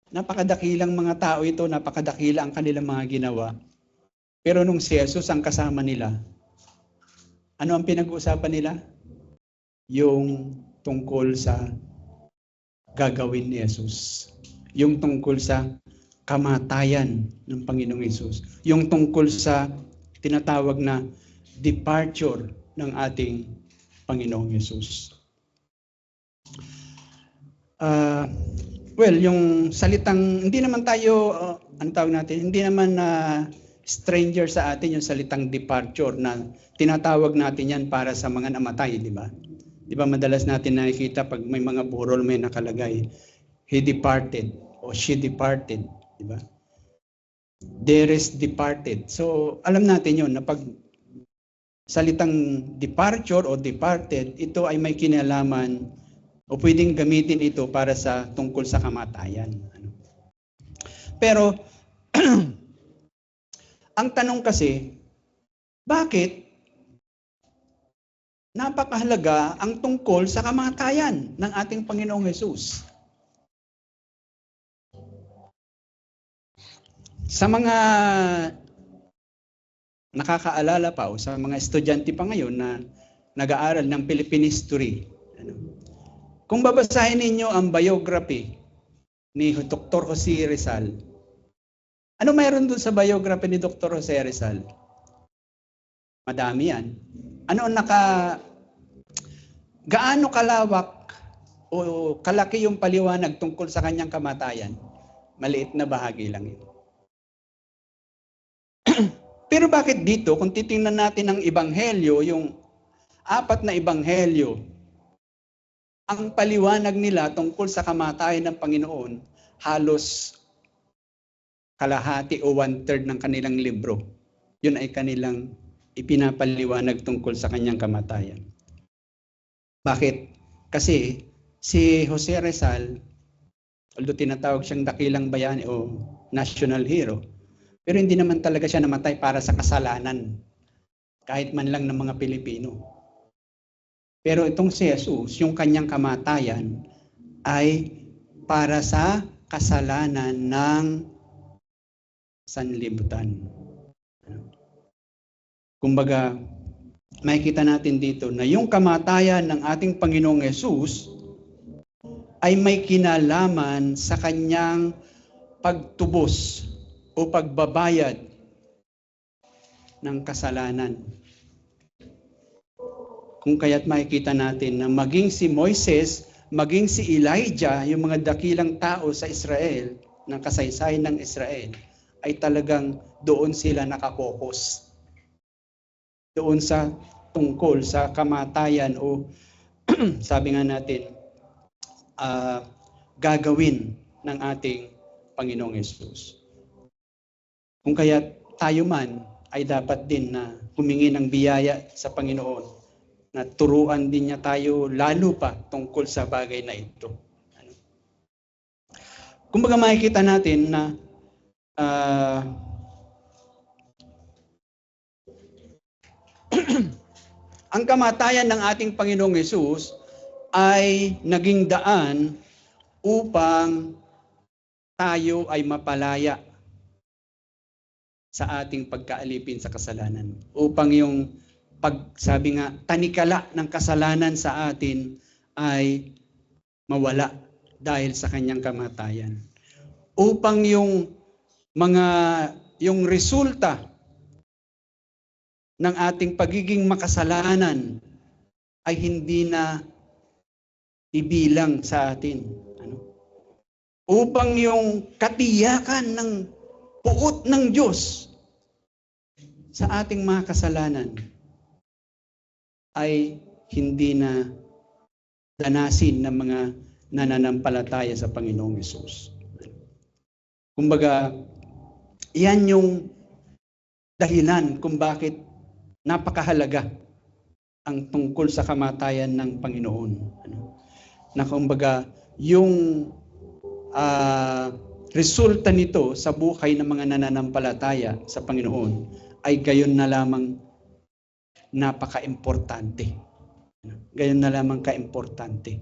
napakadakilang mga tao ito, napakadakila ang kanilang mga ginawa. Pero nung si Jesus ang kasama nila, ano ang pinag-uusapan nila? Yung tungkol sa gagawin ni Jesus. Yung tungkol sa kamatayan ng Panginoong Jesus. Yung tungkol sa tinatawag na departure ng ating Panginoong Jesus. Yung salitang, hindi naman tayo, hindi naman stranger sa atin yung salitang departure na tinatawag natin yan para sa mga namatay, di ba? Di ba madalas natin nakikita pag may mga burol may nakalagay, he departed o she departed, di ba? dearest departed. So, alam natin yun, na pag salitang departure o departed, ito ay may kinalaman o pwedeng gamitin ito para sa tungkol sa kamatayan. Pero, ang tanong kasi, bakit napakahalaga ang tungkol sa kamatayan ng ating Panginoong Hesus? Sa mga nakakaalala pa o sa mga estudyante pa ngayon na nag-aaral ng Philippine History, kung babasahin ninyo ang biography ni Dr. Jose Rizal, ano mayroon doon sa biography ni Dr. Jose Rizal? Madami yan. Gaano kalawak o kalaki yung paliwanag tungkol sa kanyang kamatayan? Maliit na bahagi lang yun. Pero bakit dito, kung titingnan natin ang ebanghelyo, yung 4 na ebanghelyo, ang paliwanag nila tungkol sa kamatayan ng Panginoon, halos kalahati o 1/3 ng kanilang libro. Yun ay kanilang ipinapaliwanag tungkol sa kanyang kamatayan. Bakit? Kasi si Jose Rizal, although tinatawag siyang dakilang bayani o national hero, pero hindi naman talaga siya namatay para sa kasalanan, kahit man lang ng mga Pilipino. Pero itong si Jesus, yung kanyang kamatayan ay para sa kasalanan ng sanlibutan. Kumbaga, makikita natin dito na yung kamatayan ng ating Panginoong Hesus ay may kinalaman sa kanyang pagtubos o pagbabayad ng kasalanan. Kung kaya't makikita natin na maging si Moises, maging si Elijah, yung mga dakilang tao sa Israel, ng kasaysayan ng Israel, ay talagang doon sila nakapokus. Doon sa tungkol sa kamatayan o sabi nga natin, gagawin ng ating Panginoong Hesus. Kung kaya tayo man ay dapat din na humingi ng biyaya sa Panginoon na turuan din niya tayo lalo pa tungkol sa bagay na ito. Kumbaga makikita natin na ang kamatayan ng ating Panginoong Hesus ay naging daan upang tayo ay mapalaya sa ating pagkaalipin sa kasalanan. Upang yung sabi nga, tanikala ng kasalanan sa atin ay mawala dahil sa kanyang kamatayan. Upang yung resulta ng ating pagiging makasalanan ay hindi na ibilang sa atin. Upang yung katiyakan ng puot ng Diyos sa ating mga kasalanan ay hindi na danasin ng mga nananampalataya sa Panginoong Hesus. Kumbaga, yan yung dahilan kung bakit napakahalaga ang tungkol sa kamatayan ng Panginoon. Na kumbaga, yung resulta nito sa buhay ng mga nananampalataya sa Panginoon ay gayon na lamang napaka-importante. Gayon na lamang ka-importante.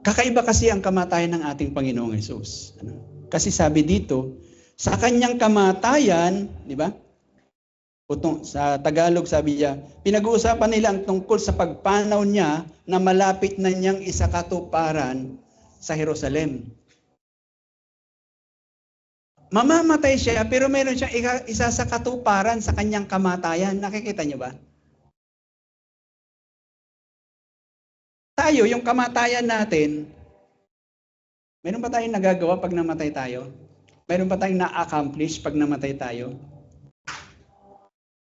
Kakaiba kasi ang kamatayan ng ating Panginoong Hesus. Kasi sabi dito, sa kanyang kamatayan, di ba? Sa Tagalog sabi niya, pinag-uusapan nila ang tungkol sa pagpanaw niya na malapit na niyang isakatuparan sa Jerusalem. Mamamatay siya pero meron siyang isa sa katuparan sa kanyang kamatayan. Nakikita niyo ba? Tayo, yung kamatayan natin, meron ba tayong nagagawa pag namatay tayo? Meron ba tayong na-accomplish pag namatay tayo?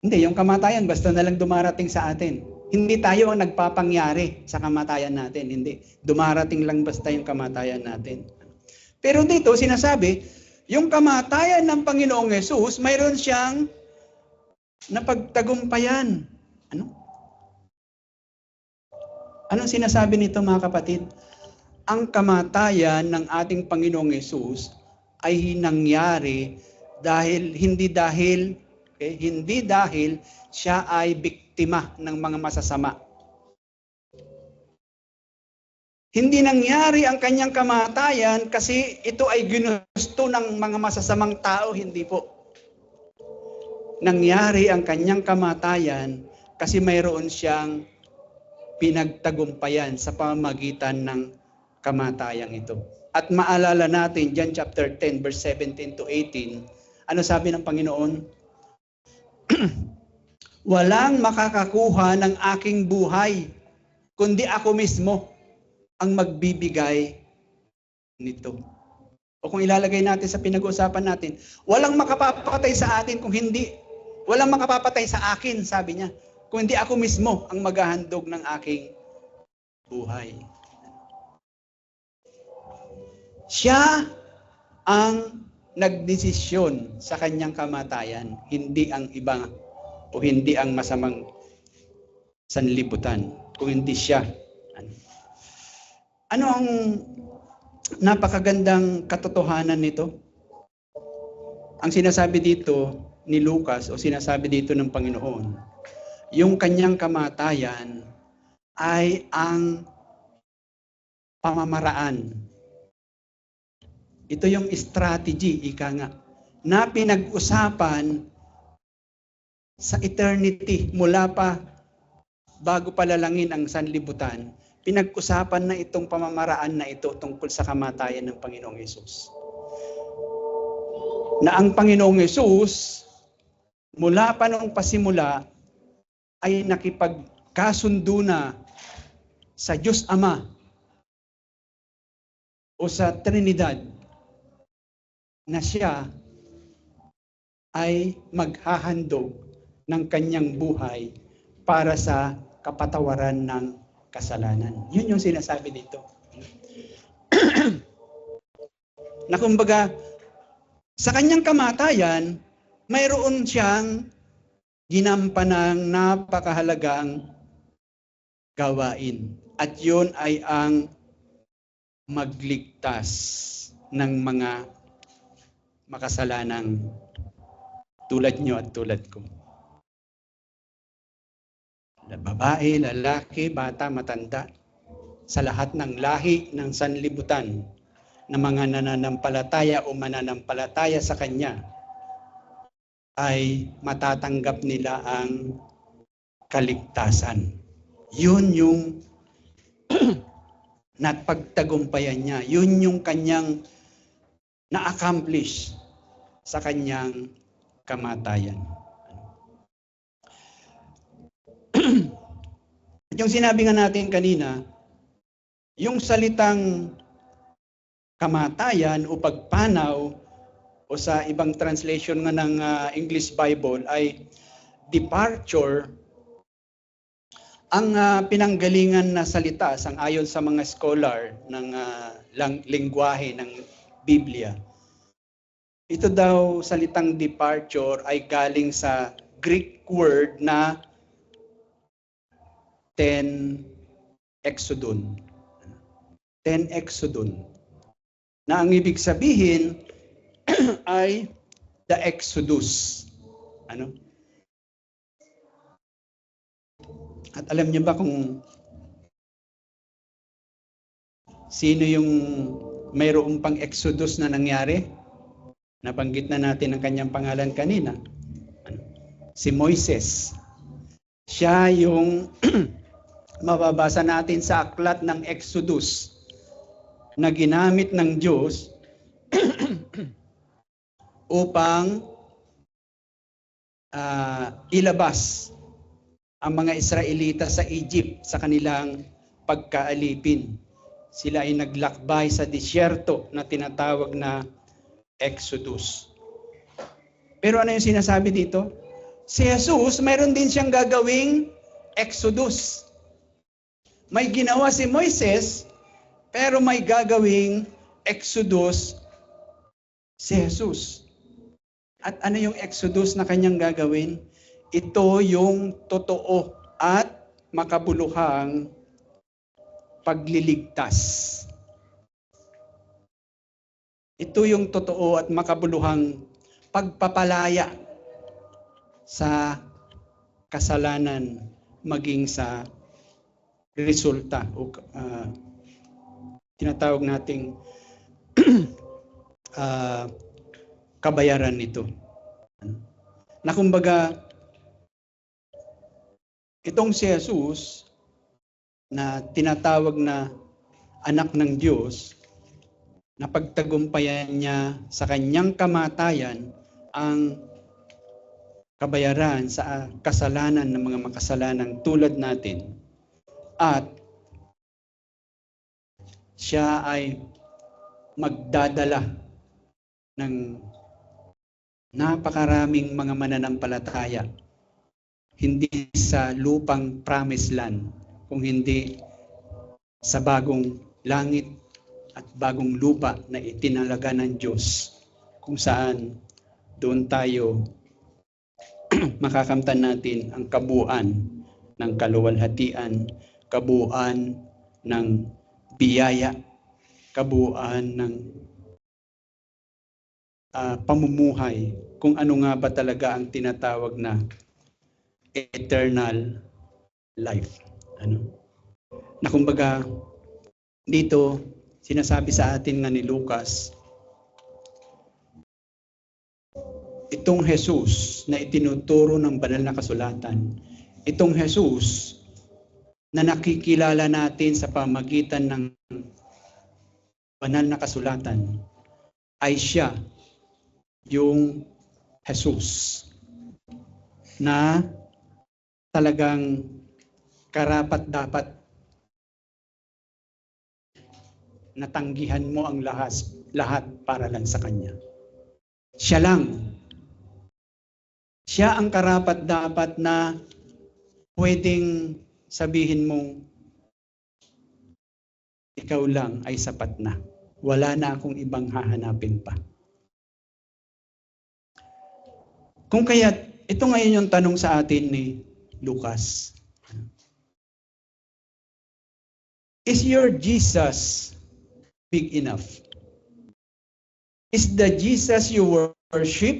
Hindi, yung kamatayan basta na lang dumarating sa atin. Hindi tayo ang nagpapangyari sa kamatayan natin. Hindi. Dumarating lang basta yung kamatayan natin. Pero dito, sinasabi, yung kamatayan ng Panginoong Yesus, mayroon siyang napagtagumpayan. Ano? Anong sinasabi nito, mga kapatid? Ang kamatayan ng ating Panginoong Yesus ay nangyari hindi dahil siya ay biktima ng mga masasama. Hindi nangyari ang kanyang kamatayan kasi ito ay ginusto ng mga masasamang tao, hindi po. Nangyari ang kanyang kamatayan kasi mayroon siyang pinagtagumpayan sa pamamagitan ng kamatayang ito. At maalala natin, John chapter 10, verse 17 to 18, ano sabi ng Panginoon? Walang makakakuha ng aking buhay, kundi ako mismo ang magbibigay nito. O kung ilalagay natin sa pinag-uusapan natin, walang makapapatay sa atin kung hindi, walang makapapatay sa akin, sabi niya, kung hindi ako mismo ang maghahandog ng aking buhay. Siya ang nagdesisyon sa kanyang kamatayan, hindi ang iba o hindi ang masamang sanlibutan, kung hindi siya. Ano ang napakagandang katotohanan nito? Ang sinasabi dito ni Lucas o sinasabi dito ng Panginoon, yung kanyang kamatayan ay ang pamamaraan. Ito yung strategy, ika nga, na pinag-usapan sa eternity, mula pa bago palalangin ang sanlibutan, pinag-usapan na itong pamamaraan na ito tungkol sa kamatayan ng Panginoong Yesus. Na ang Panginoong Yesus, mula pa noong pasimula, ay nakipagkasundo na sa Diyos Ama o sa Trinidad na siya ay maghahandog ng kanyang buhay para sa kapatawaran ng kasalanan. Yun yung sinasabi dito. Na kumbaga, sa kanyang kamatayan, mayroon siyang ginampanang napakahalagang gawain. At yun ay ang magligtas ng mga makasalanang tulad nyo at tulad ko. Babae, lalaki, bata, matanda, sa lahat ng lahi ng sanlibutan na mga nananampalataya o mananampalataya sa Kanya, ay matatanggap nila ang kaligtasan. Yun yung napagtagumpayan niya. Yun yung kanyang na-accomplish sa kanyang kamatayan. At yung sinabi nga natin kanina, yung salitang kamatayan o pagpanaw o sa ibang translation nga ng English Bible ay departure. Ang pinanggalingan na salita sang-ayon sa mga scholar ng lingwahe ng Biblia, ito daw salitang departure ay galing sa Greek word na ten exodon. Ten exodon. Na ang ibig sabihin ay the Exodus. Ano? At alam niyo ba kung sino yung mayroong pang Exodus na nangyari? Nabanggit na natin ang kanyang pangalan kanina. Si Moises. Siya yung mababasa natin sa aklat ng Exodus na ginamit ng Diyos upang ilabas ang mga Israelita sa Egypt sa kanilang pagkaalipin. Sila ay naglakbay sa disyerto na tinatawag na Exodus. Pero ano yung sinasabi dito? Si Jesus, mayroon din siyang gagawing Exodus. May ginawa si Moises, pero may gagawing Exodus si Jesus. At ano yung Exodus na kanyang gagawin? Ito yung totoo at makabuluhang pagliligtas. Ito yung totoo at makabuluhang pagpapalaya sa kasalanan maging sa resulta o tinatawag nating kabayaran nito. Na kumbaga, itong si Jesus na tinatawag na anak ng Diyos, na pagtagumpayan niya sa kanyang kamatayan ang kabayaran sa kasalanan ng mga makasalanang tulad natin, at siya ay magdadala ng napakaraming mga mananampalataya, hindi sa lupang promised land, kung hindi sa bagong langit at bagong lupa na itinalaga ng Diyos, kung saan doon tayo makakamtan natin ang kabuuan ng kaluwalhatian, kabuuan ng biyaya, kabuuan ng pamumuhay, kung ano nga ba talaga ang tinatawag na eternal life. Na kumbaga, dito, sinasabi sa atin nga ni Lucas, itong Jesus na itinuturo ng banal na kasulatan, itong Jesus na nakikilala natin sa pamagitan ng banal na kasulatan, ay siya yung Jesus na talagang karapat-dapat natanggihan mo ang lahat para lang sa Kanya. Siya lang. Siya ang karapat-dapat na pwedeng sabihin mong ikaw lang ay sapat na. Wala na akong ibang hahanapin pa. Kung kaya, ito ngayon yung tanong sa atin ni Lucas. Is your Jesus big enough? Is the Jesus you worship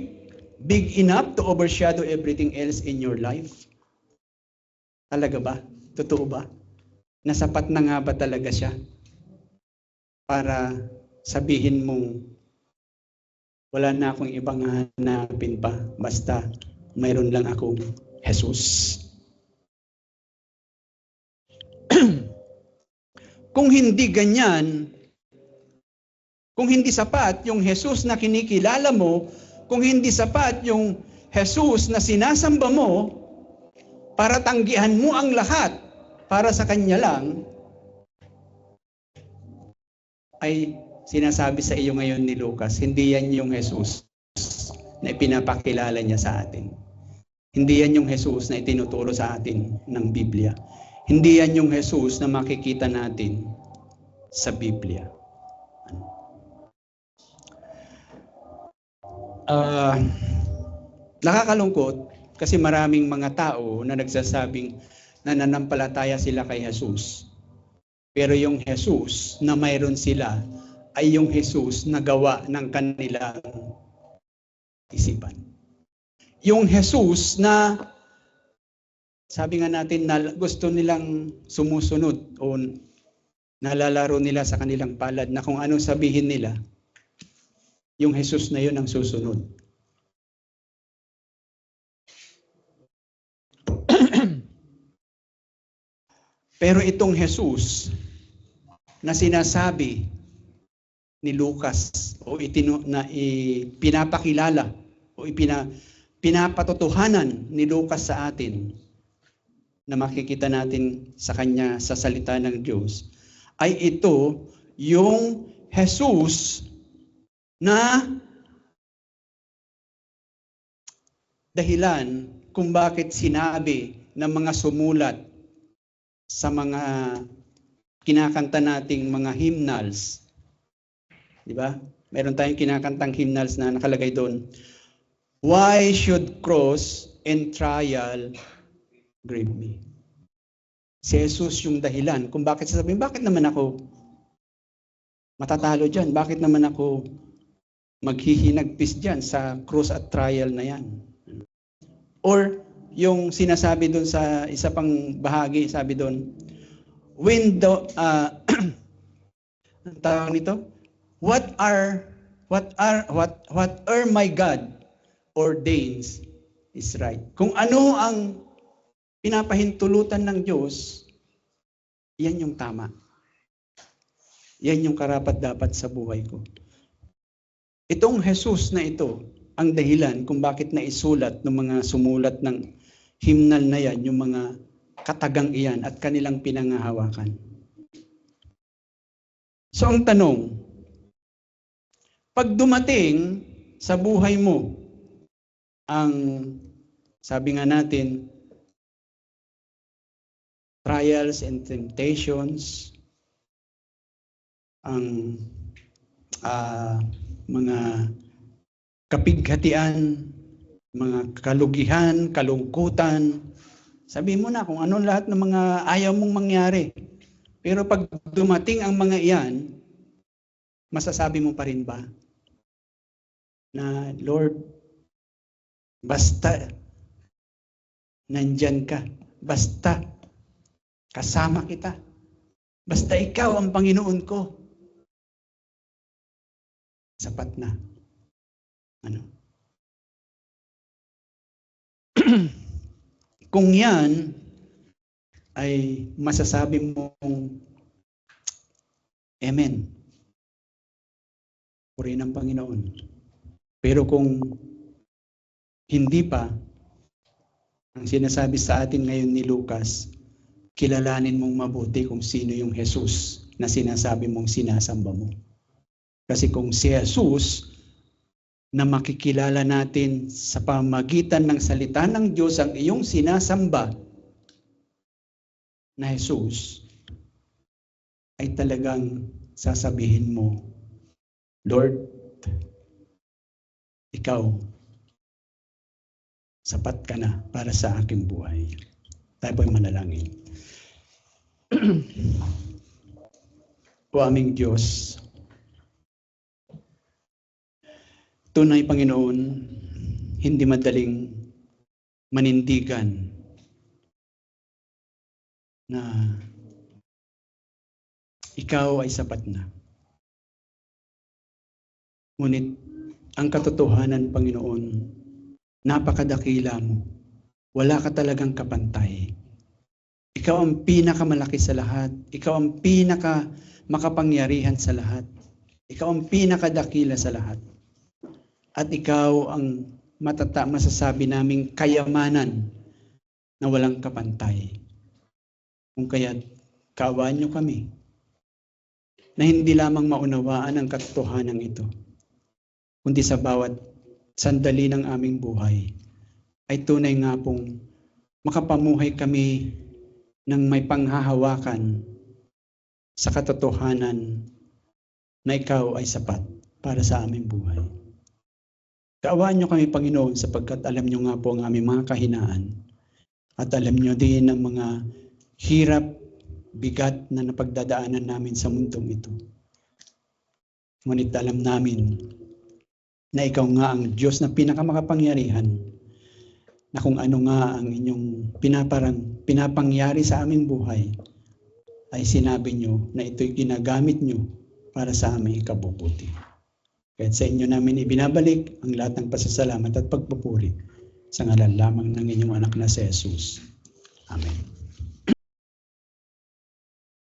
big enough to overshadow everything else in your life? Talaga ba? Totoo ba? Nasapat na nga ba talaga siya para sabihin mong wala na akong ibang hanapin pa, basta mayroon lang akong Jesus? Kung hindi ganyan, kung hindi sapat yung Jesus na kinikilala mo, kung hindi sapat yung Jesus na sinasamba mo para tanggihan mo ang lahat para sa Kanya lang, ay sinasabi sa iyo ngayon ni Lucas, hindi yan yung Jesus na ipinapakilala niya sa atin. Hindi yan yung Jesus na itinuturo sa atin ng Biblia. Hindi yan yung Jesus na makikita natin sa Biblia. Nakakalungkot kasi maraming mga tao na nagsasabing nananampalataya sila kay Jesus. Pero yung Jesus na mayroon sila ay yung Jesus na gawa ng kanilang isipan. Yung Jesus na sabi nga natin na gusto nilang sumusunod o nalalaro nila sa kanilang palad na kung anong sabihin nila, yung Jesus na yun ang susunod. Pero itong Jesus na sinasabi ni Lucas o pinapakilala o pinapatotohanan ni Lucas sa atin na makikita natin sa kanya sa salita ng Diyos, ay ito yung Jesus na dahilan kung bakit sinabi ng mga sumulat sa mga kinakanta nating mga hymnals. Di ba? Meron tayong kinakantang hymnals na nakalagay doon. Why should cross and trial grieve me? Si Jesus yung dahilan kung bakit sasabihin, bakit naman ako matatalo dyan? Bakit naman ako maghihinagpis dyan sa cross at trial na yan? Or yung sinasabi doon sa isa pang bahagi, sabi doon, when the ang tawag nito, what are my God ordains is right. Kung ano ang pinapahintulutan ng Diyos, yan yung tama. Yan yung karapat-dapat sa buhay ko. Itong Jesus na ito, ang dahilan kung bakit naisulat ng mga sumulat ng hymnal na yan, yung mga katagang iyan at kanilang pinangahawakan. So ang tanong, pag dumating sa buhay mo, ang sabi nga natin, trials and temptations, ang mga kapighatian, mga kalugihan, kalungkutan. Sabihin mo na kung ano lahat ng mga ayaw mong mangyari. Pero pag dumating ang mga iyan, masasabi mo pa rin ba na, Lord, basta nandyan ka, basta kasama kita, basta ikaw ang Panginoon ko, sapat na. Ano? Kung yan ay masasabi mong Amen. Purihin ang Panginoon. Pero kung hindi pa, ang sinasabi sa atin ngayon ni Lucas, kilalanin mong mabuti kung sino yung Jesus na sinasabi mong sinasamba mo. Kasi kung si Jesus na makikilala natin sa pamagitan ng salita ng Diyos ang iyong sinasamba na Jesus, ay talagang sasabihin mo, Lord, ikaw, sapat ka na para sa aking buhay. Tayo po'y manalangin. O aming Diyos, tunay, Panginoon, hindi madaling manindigan na ikaw ay sapat na. Ngunit ang katotohanan, Panginoon, napakadakila mo. Wala ka talagang kapantay. Ikaw ang pinakamalaki sa lahat. Ikaw ang pinakamakapangyarihan sa lahat. Ikaw ang pinakadakila sa lahat. At ikaw ang masasabi naming kayamanan na walang kapantay. Kung kaya't kaawaan niyo kami na hindi lamang maunawaan ang katotohanan ito, kundi sa bawat sandali ng aming buhay ay tunay nga pong makapamuhay kami ng may panghahawakan sa katotohanan na ikaw ay sapat para sa aming buhay. Kaawaan niyo kami, Panginoon, sapagkat alam niyo nga po ang aming mga kahinaan at alam niyo din ang mga hirap, bigat na napagdadaanan namin sa mundong ito. Ngunit alam namin na ikaw nga ang Diyos na pinakamakapangyarihan, na kung ano nga ang inyong pinapangyari sa aming buhay, ay sinabi niyo na ito'y ginagamit niyo para sa aming ikabubuti. Kaya sa inyo namin ibinabalik ang lahat ng pasasalamat at pagpupuri sa ngalan lamang ng inyong anak na si Jesus. Amen.